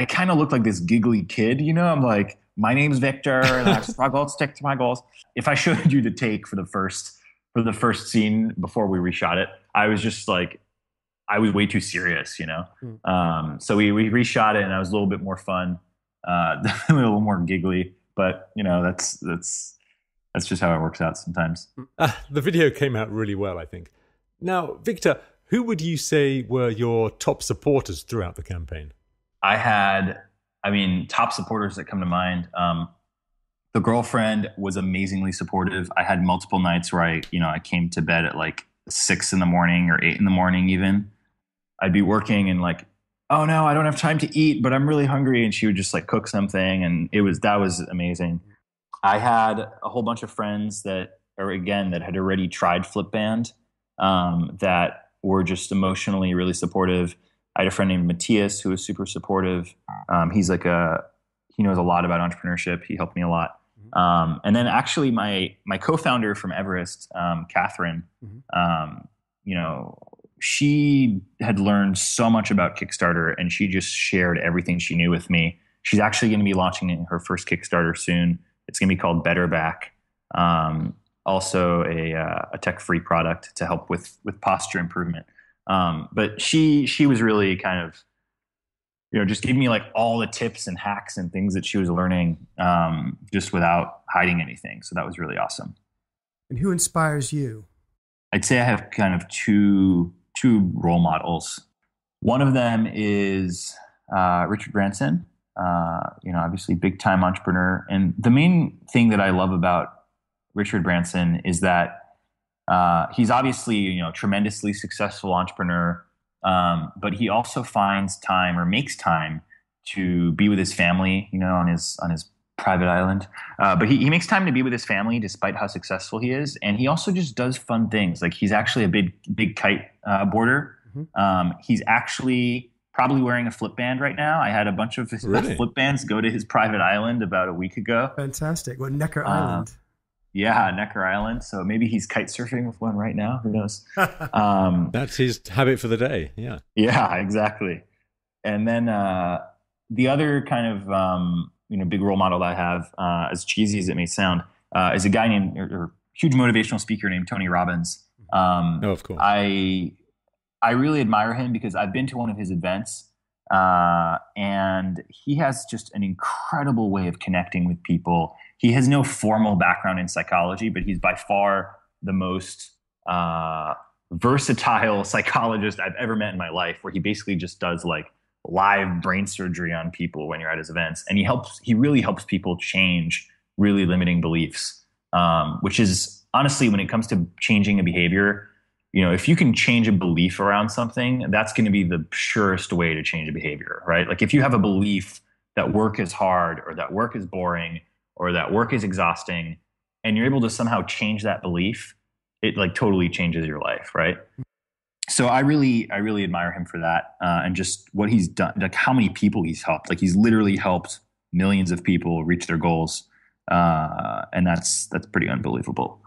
kind of looked like this giggly kid, I'm like, my name's Victor and I struggle to stick to my goals. If I showed you the take for the first for the first scene before we reshot it, I was just like, I was way too serious, So we reshot it, and I was a little bit more fun, a little more giggly. But that's just how it works out sometimes. The video came out really well, I think. Now, Victor, who would you say were your top supporters throughout the campaign? I had, top supporters that come to mind. The girlfriend was amazingly supportive. I had multiple nights where I came to bed at like 6 a.m. or 8 a.m. even. I'd be working and like, oh no, I don't have time to eat, but I'm really hungry. And she would just like cook something. And that was amazing. I had a whole bunch of friends that had already tried Flipband, that were just emotionally really supportive. I had a friend named Matthias who was super supportive. He knows a lot about entrepreneurship. He helped me a lot. And then actually my co-founder from Everest, Catherine, she had learned so much about Kickstarter, and she just shared everything she knew with me. She's actually going to be launching her first Kickstarter soon. It's going to be called Better Back. Also a tech-free product to help with posture improvement. But she was really kind of, just gave me like all the tips and hacks and things that she was learning, just without hiding anything. So that was really awesome. And who inspires you? I'd say I have kind of two role models. One of them is Richard Branson, obviously big time entrepreneur. And the main thing that I love about Richard Branson is that he's obviously, tremendously successful entrepreneur, but he also finds time or makes time to be with his family, on his private island. But he makes time to be with his family despite how successful he is. And he also just does fun things. Like he's actually a big kite boarder. Mm-hmm. He's actually probably wearing a flip band right now. I had a bunch of his flip bands go to his private island about a week ago. Fantastic. What, Necker Island? Yeah, Necker Island. So maybe he's kite surfing with one right now. Who knows? That's his habit for the day. Yeah. Yeah, exactly. And then the other kind of big role model that I have, as cheesy as it may sound, is a guy named or huge motivational speaker named Tony Robbins. Of course. I really admire him because I've been to one of his events, and he has just an incredible way of connecting with people. He has no formal background in psychology, but he's by far the most versatile psychologist I've ever met in my life, where he basically just does like live brain surgery on people when you're at his events. And he really helps people change really limiting beliefs, which is honestly, when it comes to changing a behavior, if you can change a belief around something, that's going to be the surest way to change a behavior, right? Like if you have a belief that work is hard, or that work is boring, or that work is exhausting, and you're able to somehow change that belief, it like totally changes your life, right? So I really admire him for that, and just what he's done, like how many people he's helped. Like he's literally helped millions of people reach their goals, and that's pretty unbelievable.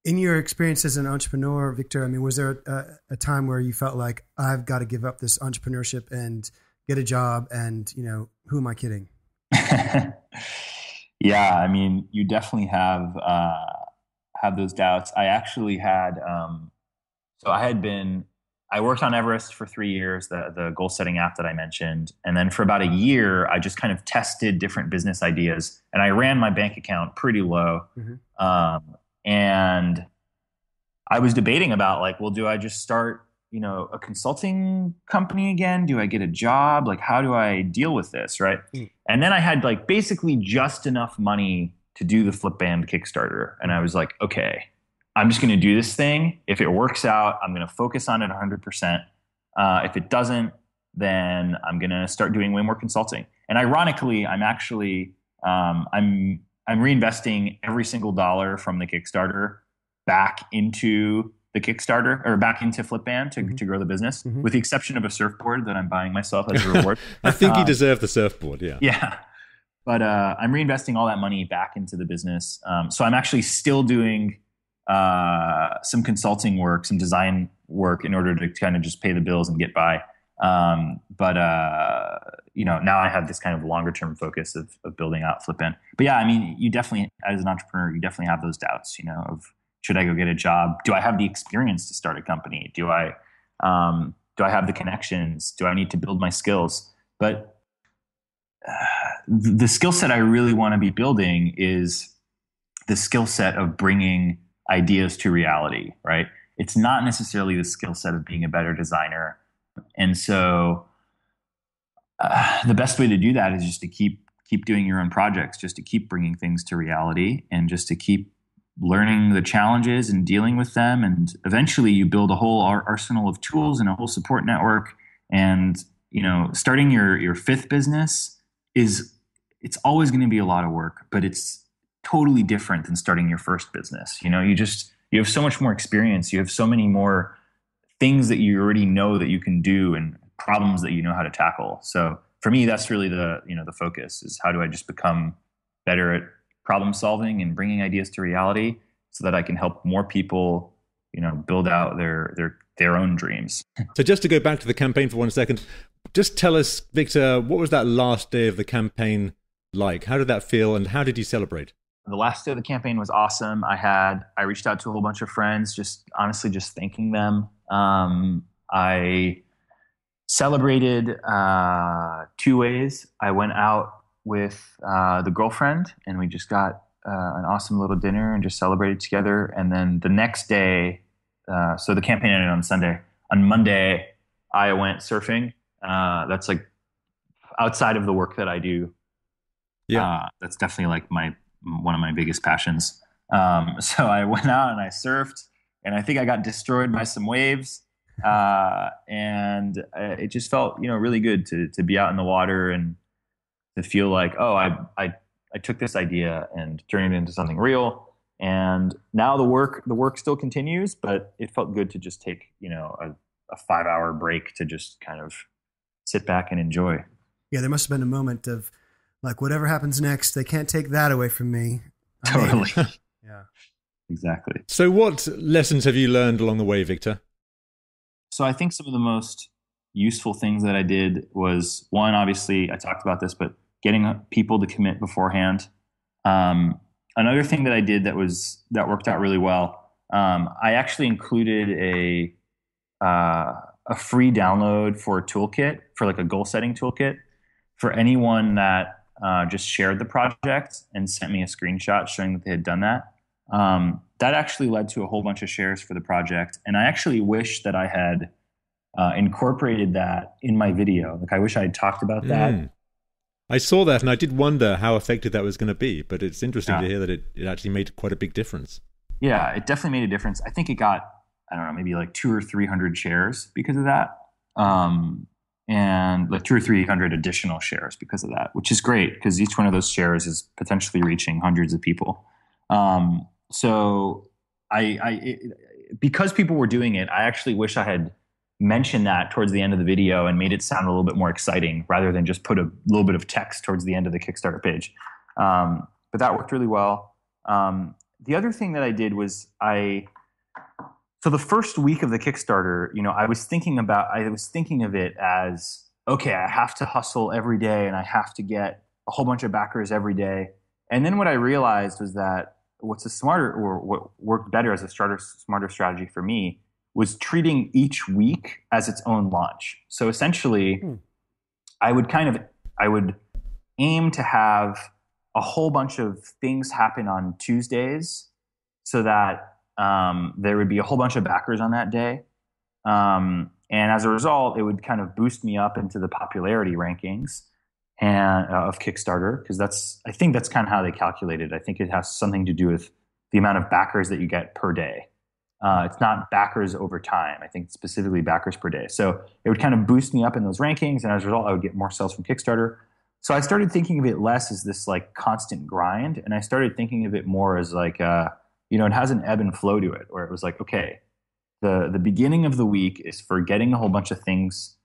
In your experience as an entrepreneur, Victor, was there a time where you felt like, I've got to give up this entrepreneurship and get a job, and who am I kidding? Yeah, you definitely have those doubts. I actually had. I worked on Everest for 3 years, the goal setting app that I mentioned. And then for about a year, I just kind of tested different business ideas, and I ran my bank account pretty low. Mm-hmm. And I was debating about like, well, do I just start, a consulting company again? Do I get a job? Like, how do I deal with this? Right. Mm. And then I had like basically just enough money to do the Flipband Kickstarter. And I was like, okay, I'm just going to do this thing. If it works out, I'm going to focus on it 100%. If it doesn't, then I'm going to start doing way more consulting. And ironically, I'm actually, I'm reinvesting every single dollar from the Kickstarter back into the Kickstarter, or back into Flipband to grow the business, with the exception of a surfboard that I'm buying myself as a reward. I think you deserve the surfboard. Yeah. Yeah. But I'm reinvesting all that money back into the business. So I'm actually still doing some consulting work, some design work, in order to kind of just pay the bills and get by. But now I have this kind of longer term focus of building out Flipband. But yeah, you definitely, as an entrepreneur, you definitely have those doubts, of Should I go get a job? Do I have the experience to start a company? Do I have the connections? Do I need to build my skills? But the skill set I really want to be building is the skill set of bringing ideas to reality, right? It's not necessarily the skill set of being a better designer. And so the best way to do that is just to keep doing your own projects, just to keep bringing things to reality, and just to keep learning the challenges and dealing with them. And eventually you build a whole arsenal of tools and a whole support network. And, starting your fifth business it's always going to be a lot of work, but it's totally different than starting your first business. You have so much more experience. You have so many more things that you already know that you can do and problems that you know how to tackle. So for me, that's really the focus is how do I just become better at problem solving and bringing ideas to reality so that I can help more people, build out their own dreams. So just to go back to the campaign for 1 second, just tell us, Victor, what was that last day of the campaign like? How did that feel and how did you celebrate? The last day of the campaign was awesome. I reached out to a whole bunch of friends, just thanking them. I celebrated 2 ways. I went out with the girlfriend and we just got an awesome little dinner and just celebrated together. And then the next day, so the campaign ended on Sunday. On Monday, I went surfing. That's like outside of the work that I do. Yeah, that's definitely like one of my biggest passions. So I went out and I surfed, and I think I got destroyed by some waves. And it just felt, really good to be out in the water and to feel like, oh, I took this idea and turned it into something real. And now the work still continues, but it felt good to just take, a 5-hour break to just kind of sit back and enjoy. Yeah, there must have been a moment of like, whatever happens next, they can't take that away from me. Totally. Yeah. Exactly. So what lessons have you learned along the way, Victor? So I think some of the most useful things that I did was, one, obviously I talked about this, but getting people to commit beforehand. Another thing that I did that worked out really well. I actually included a free download for a toolkit, for like a goal setting toolkit for anyone that just shared the project and sent me a screenshot showing that they had done that. That actually led to a whole bunch of shares for the project. And I actually wish that I had incorporated that in my video. Like I wish I had talked about that. I saw that and I did wonder how effective that was going to be, but it's interesting to hear that it actually made quite a big difference. Yeah, it definitely made a difference. I think it got, I don't know, maybe like 200 or 300 shares because of that. And like 200 or 300 additional shares because of that, which is great because each one of those shares is potentially reaching hundreds of people. So because people were doing it, I actually wish I had mentioned that towards the end of the video and made it sound a little bit more exciting rather than just put a little bit of text towards the end of the Kickstarter page. But that worked really well. The other thing that I did was so the first week of the Kickstarter, I was thinking of it as, okay, I have to hustle every day and I have to get a whole bunch of backers every day. And then what I realized was that what worked better as a smarter strategy for me was treating each week as its own launch. So essentially, I would aim to have a whole bunch of things happen on Tuesdays so that there would be a whole bunch of backers on that day. And as a result, it would kind of boost me up into the popularity rankings of Kickstarter, because I think that's kind of how they calculate it. I think it has something to do with the amount of backers that you get per day. It's not backers over time. I think specifically backers per day. So it would kind of boost me up in those rankings. And as a result, I would get more sales from Kickstarter. So I started thinking of it less as this like constant grind. And I started thinking of it more as like, it has an ebb and flow to it, where it was like, okay, the beginning of the week is for getting a whole bunch of things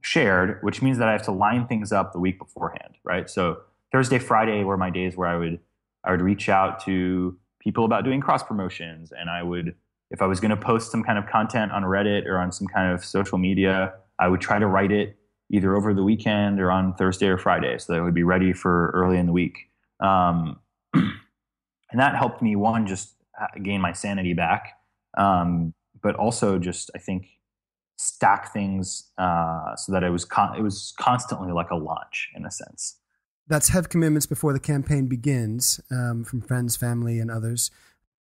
shared, which means that I have to line things up the week beforehand, right? So Thursday, Friday were my days where I would reach out to people about doing cross promotions, and I would, if I was going to post some kind of content on Reddit or on some kind of social media, I would try to write it either over the weekend or on Thursday or Friday, so that it would be ready for early in the week. And that helped me, one, just gain my sanity back. But also just, I think, stack things so that it was constantly like a launch in a sense. That's have commitments before the campaign begins from friends, family, and others.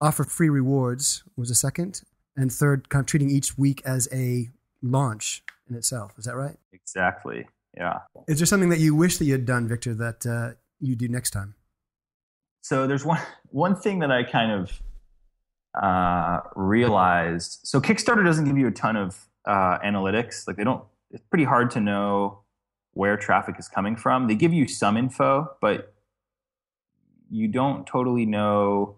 Offer free rewards was a second. And third, kind of treating each week as a launch in itself. Is that right? Exactly. Yeah. Is there something that you wish that you had done, Victor, that you do next time? So there's one thing that I kind of realized. So Kickstarter doesn't give you a ton of analytics. Like it's pretty hard to know where traffic is coming from. They give you some info, but you don't totally know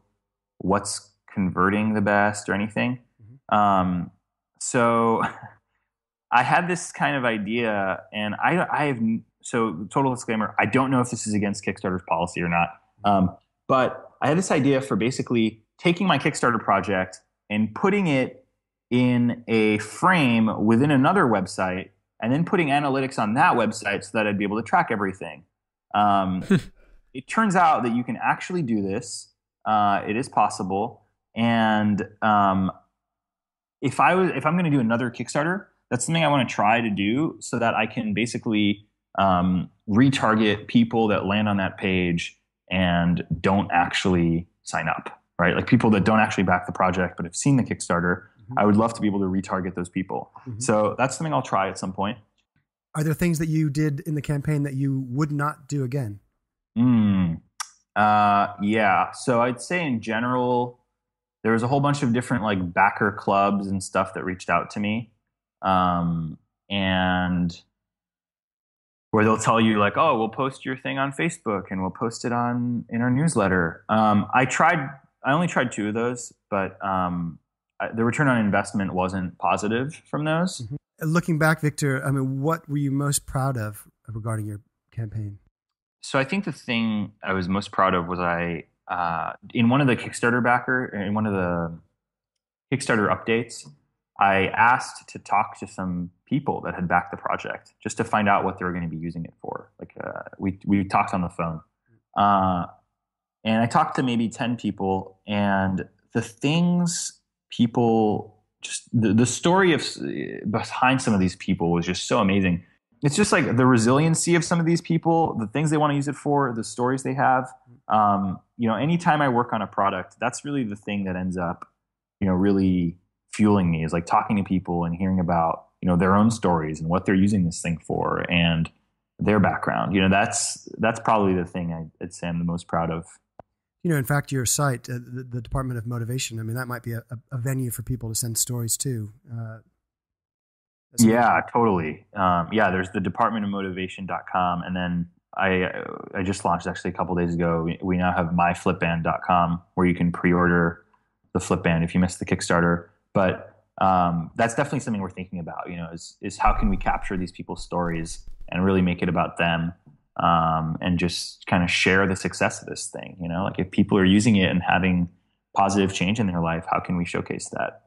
what's converting the best or anything. Mm-hmm. So I had this kind of idea, and so total disclaimer, I don't know if this is against Kickstarter's policy or not. But I had this idea for basically taking my Kickstarter project and putting it in a frame within another website, and then putting analytics on that website so that I'd be able to track everything. It turns out that you can actually do this. It is possible. And if I'm going to do another Kickstarter, that's something I want to try to do so that I can basically retarget people that land on that page and don't actually sign up, right? Like people that don't actually back the project but have seen the Kickstarter. Mm-hmm. I would love to be able to retarget those people. Mm-hmm. So that's something I'll try at some point. Are there things that you did in the campaign that you would not do again? Yeah. So I'd say in general, there was a whole bunch of different like backer clubs and stuff that reached out to me. And where they'll tell you like, oh, we'll post your thing on Facebook and we'll post it in our newsletter. I only tried 2 of those, but the return on investment wasn't positive from those. Mm-hmm. Looking back, Victor, I mean, what were you most proud of regarding your campaign? So I think the thing I was most proud of was in one of the Kickstarter updates, I asked to talk to some people that had backed the project just to find out what they were going to be using it for. Like we talked on the phone, and I talked to maybe 10 people, and the things people just the story behind some of these people was just so amazing. It's just like the resiliency of some of these people, the things they want to use it for, the stories they have. Anytime I work on a product, that's really the thing that ends up, really fueling me, is like talking to people and hearing about, their own stories and what they're using this thing for and their background. That's probably the thing I'd say I'm the most proud of. In fact, your site, the Department of Motivation, I mean, that might be a venue for people to send stories to. Yeah, totally. There's the departmentofmotivation.com. And then I just launched actually a couple days ago. We now have myflipband.com where you can pre-order the Flipband if you missed the Kickstarter. But that's definitely something we're thinking about, is how can we capture these people's stories and really make it about them, and just kind of share the success of this thing. Like if people are using it and having positive change in their life, how can we showcase that?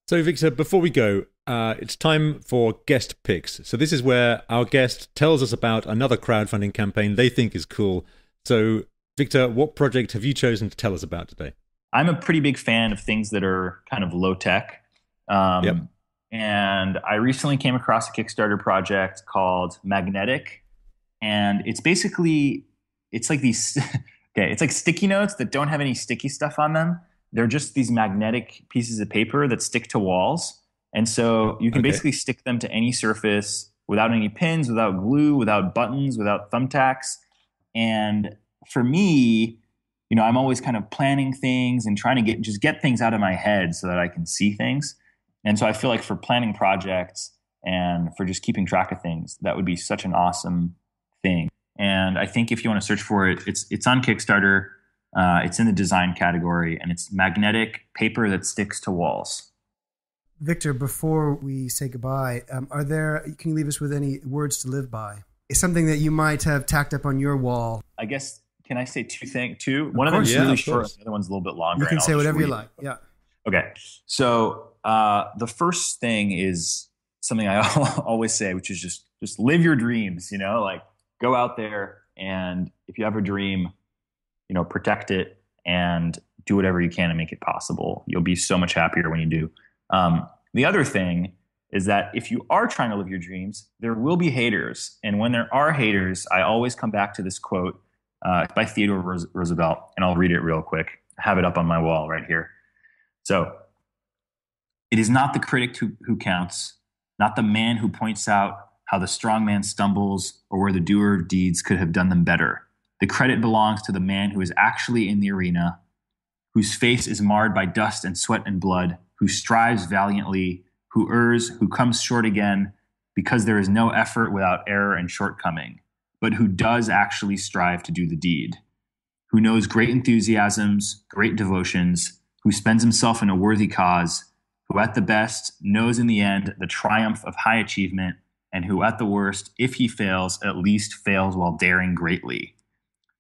So Victor, before we go, it's time for guest picks. So this is where our guest tells us about another crowdfunding campaign they think is cool. So Victor, what project have you chosen to tell us about today? I'm a pretty big fan of things that are kind of low tech. Yep. And I recently came across a Kickstarter project called Magnetic. And it's like these, it's like sticky notes that don't have any sticky stuff on them. They're just these magnetic pieces of paper that stick to walls. And so you can basically stick them to any surface without any pins, without glue, without buttons, without thumbtacks. And for me, I'm always kind of planning things and trying to get things out of my head so that I can see things. And so I feel like for planning projects and for just keeping track of things, that would be such an awesome thing. And I think if you want to search for it, it's on Kickstarter. It's in the design category, and it's magnetic paper that sticks to walls. Victor, before we say goodbye, can you leave us with any words to live by? It's something that you might have tacked up on your wall. I guess, can I say two? One of them is really short, the other one's a little bit longer. You can say whatever you like. Yeah. Okay. So the first thing is something I always say, which is just live your dreams, like go out there, and if you have a dream, protect it and do whatever you can to make it possible. You'll be so much happier when you do. The other thing is that if you are trying to live your dreams, there will be haters. And when there are haters, I always come back to this quote by Theodore Roosevelt, and I'll read it real quick. I have it up on my wall right here. So, it is not the critic who counts, not the man who points out how the strong man stumbles or where the doer of deeds could have done them better. The credit belongs to the man who is actually in the arena, whose face is marred by dust and sweat and blood, who strives valiantly, who errs, who comes short again, because there is no effort without error and shortcoming, but who does actually strive to do the deed, who knows great enthusiasms, great devotions, who spends himself in a worthy cause, who at the best knows in the end the triumph of high achievement, and who at the worst, if he fails, at least fails while daring greatly,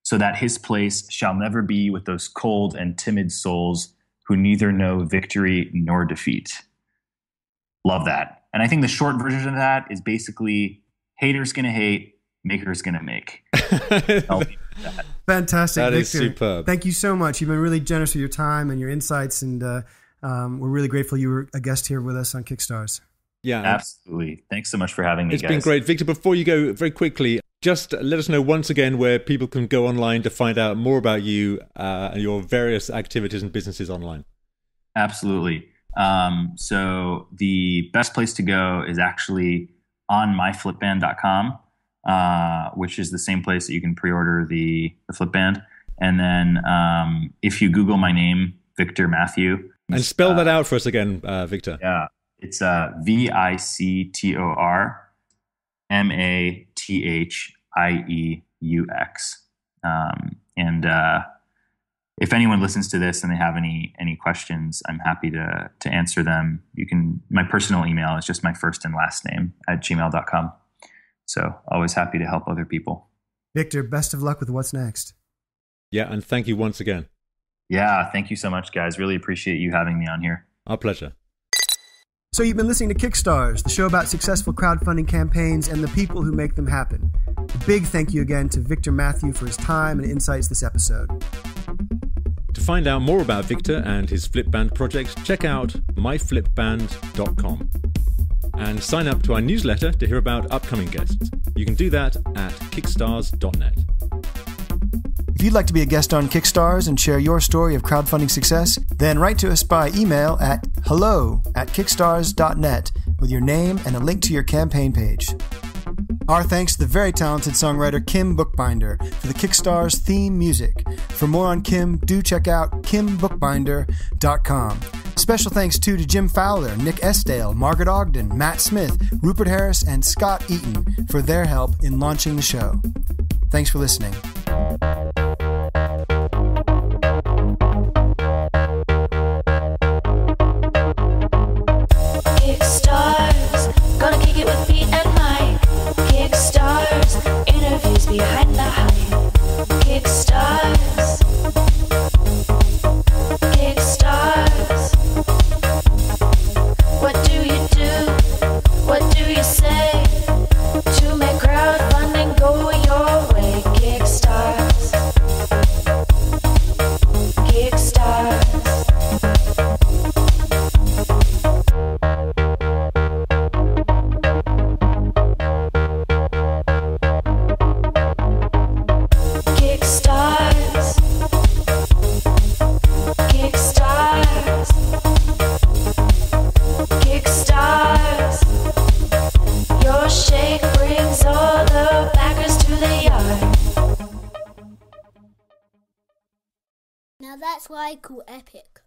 so that his place shall never be with those cold and timid souls who neither know victory nor defeat. Love that. And I think the short version of that is basically haters gonna hate, makers gonna make. Fantastic, That Victor. is superb. Thank you so much. You've been really generous with your time and your insights, and we're really grateful you were a guest here with us on Kickstars. Yeah, Absolutely. Thanks so much for having me, it's guys. been great. Victor, before you go, very quickly, just let us know once again where people can go online to find out more about you and your various activities and businesses online. Absolutely. So the best place to go is actually on myflipband.com, which is the same place that you can pre-order the Flipband. And then if you Google my name, Victor Mathieux. And spell that out for us again, Victor. Yeah, it's VictorMathieux. And if anyone listens to this and they have any questions, I'm happy to answer them. My personal email is just my first and last name @gmail.com. So always happy to help other people. Victor, best of luck with what's next. Yeah, and thank you once again. Yeah, thank you so much, guys. Really appreciate you having me on here. Our pleasure. So you've been listening to Kickstars, the show about successful crowdfunding campaigns and the people who make them happen. A big thank you again to Victor Mathieux for his time and insights this episode. To find out more about Victor and his Flipband project, check out myflipband.com and sign up to our newsletter to hear about upcoming guests. You can do that at kickstars.net. If you'd like to be a guest on Kickstars and share your story of crowdfunding success, then write to us by email at hello@kickstars.net with your name and a link to your campaign page. Our thanks to the very talented songwriter Kim Bookbinder for the Kickstars theme music. For more on Kim, do check out kimbookbinder.com. Special thanks too to Jim Fowler, Nick Esdale, Margaret Ogden, Matt Smith, Rupert Harris, and Scott Eaton for their help in launching the show. Thanks for listening. Kickstars, gonna kick it with Pete and Mike. Kickstars, interviews behind the hype. Kickstars, Kickstars. What do you do? What do you say to make crowdfunding go your way? Kickstars, Kickstars. Kickstars, Kickstars, Kickstars. Your shake brings all the backers to the yard. Now that's what I call epic.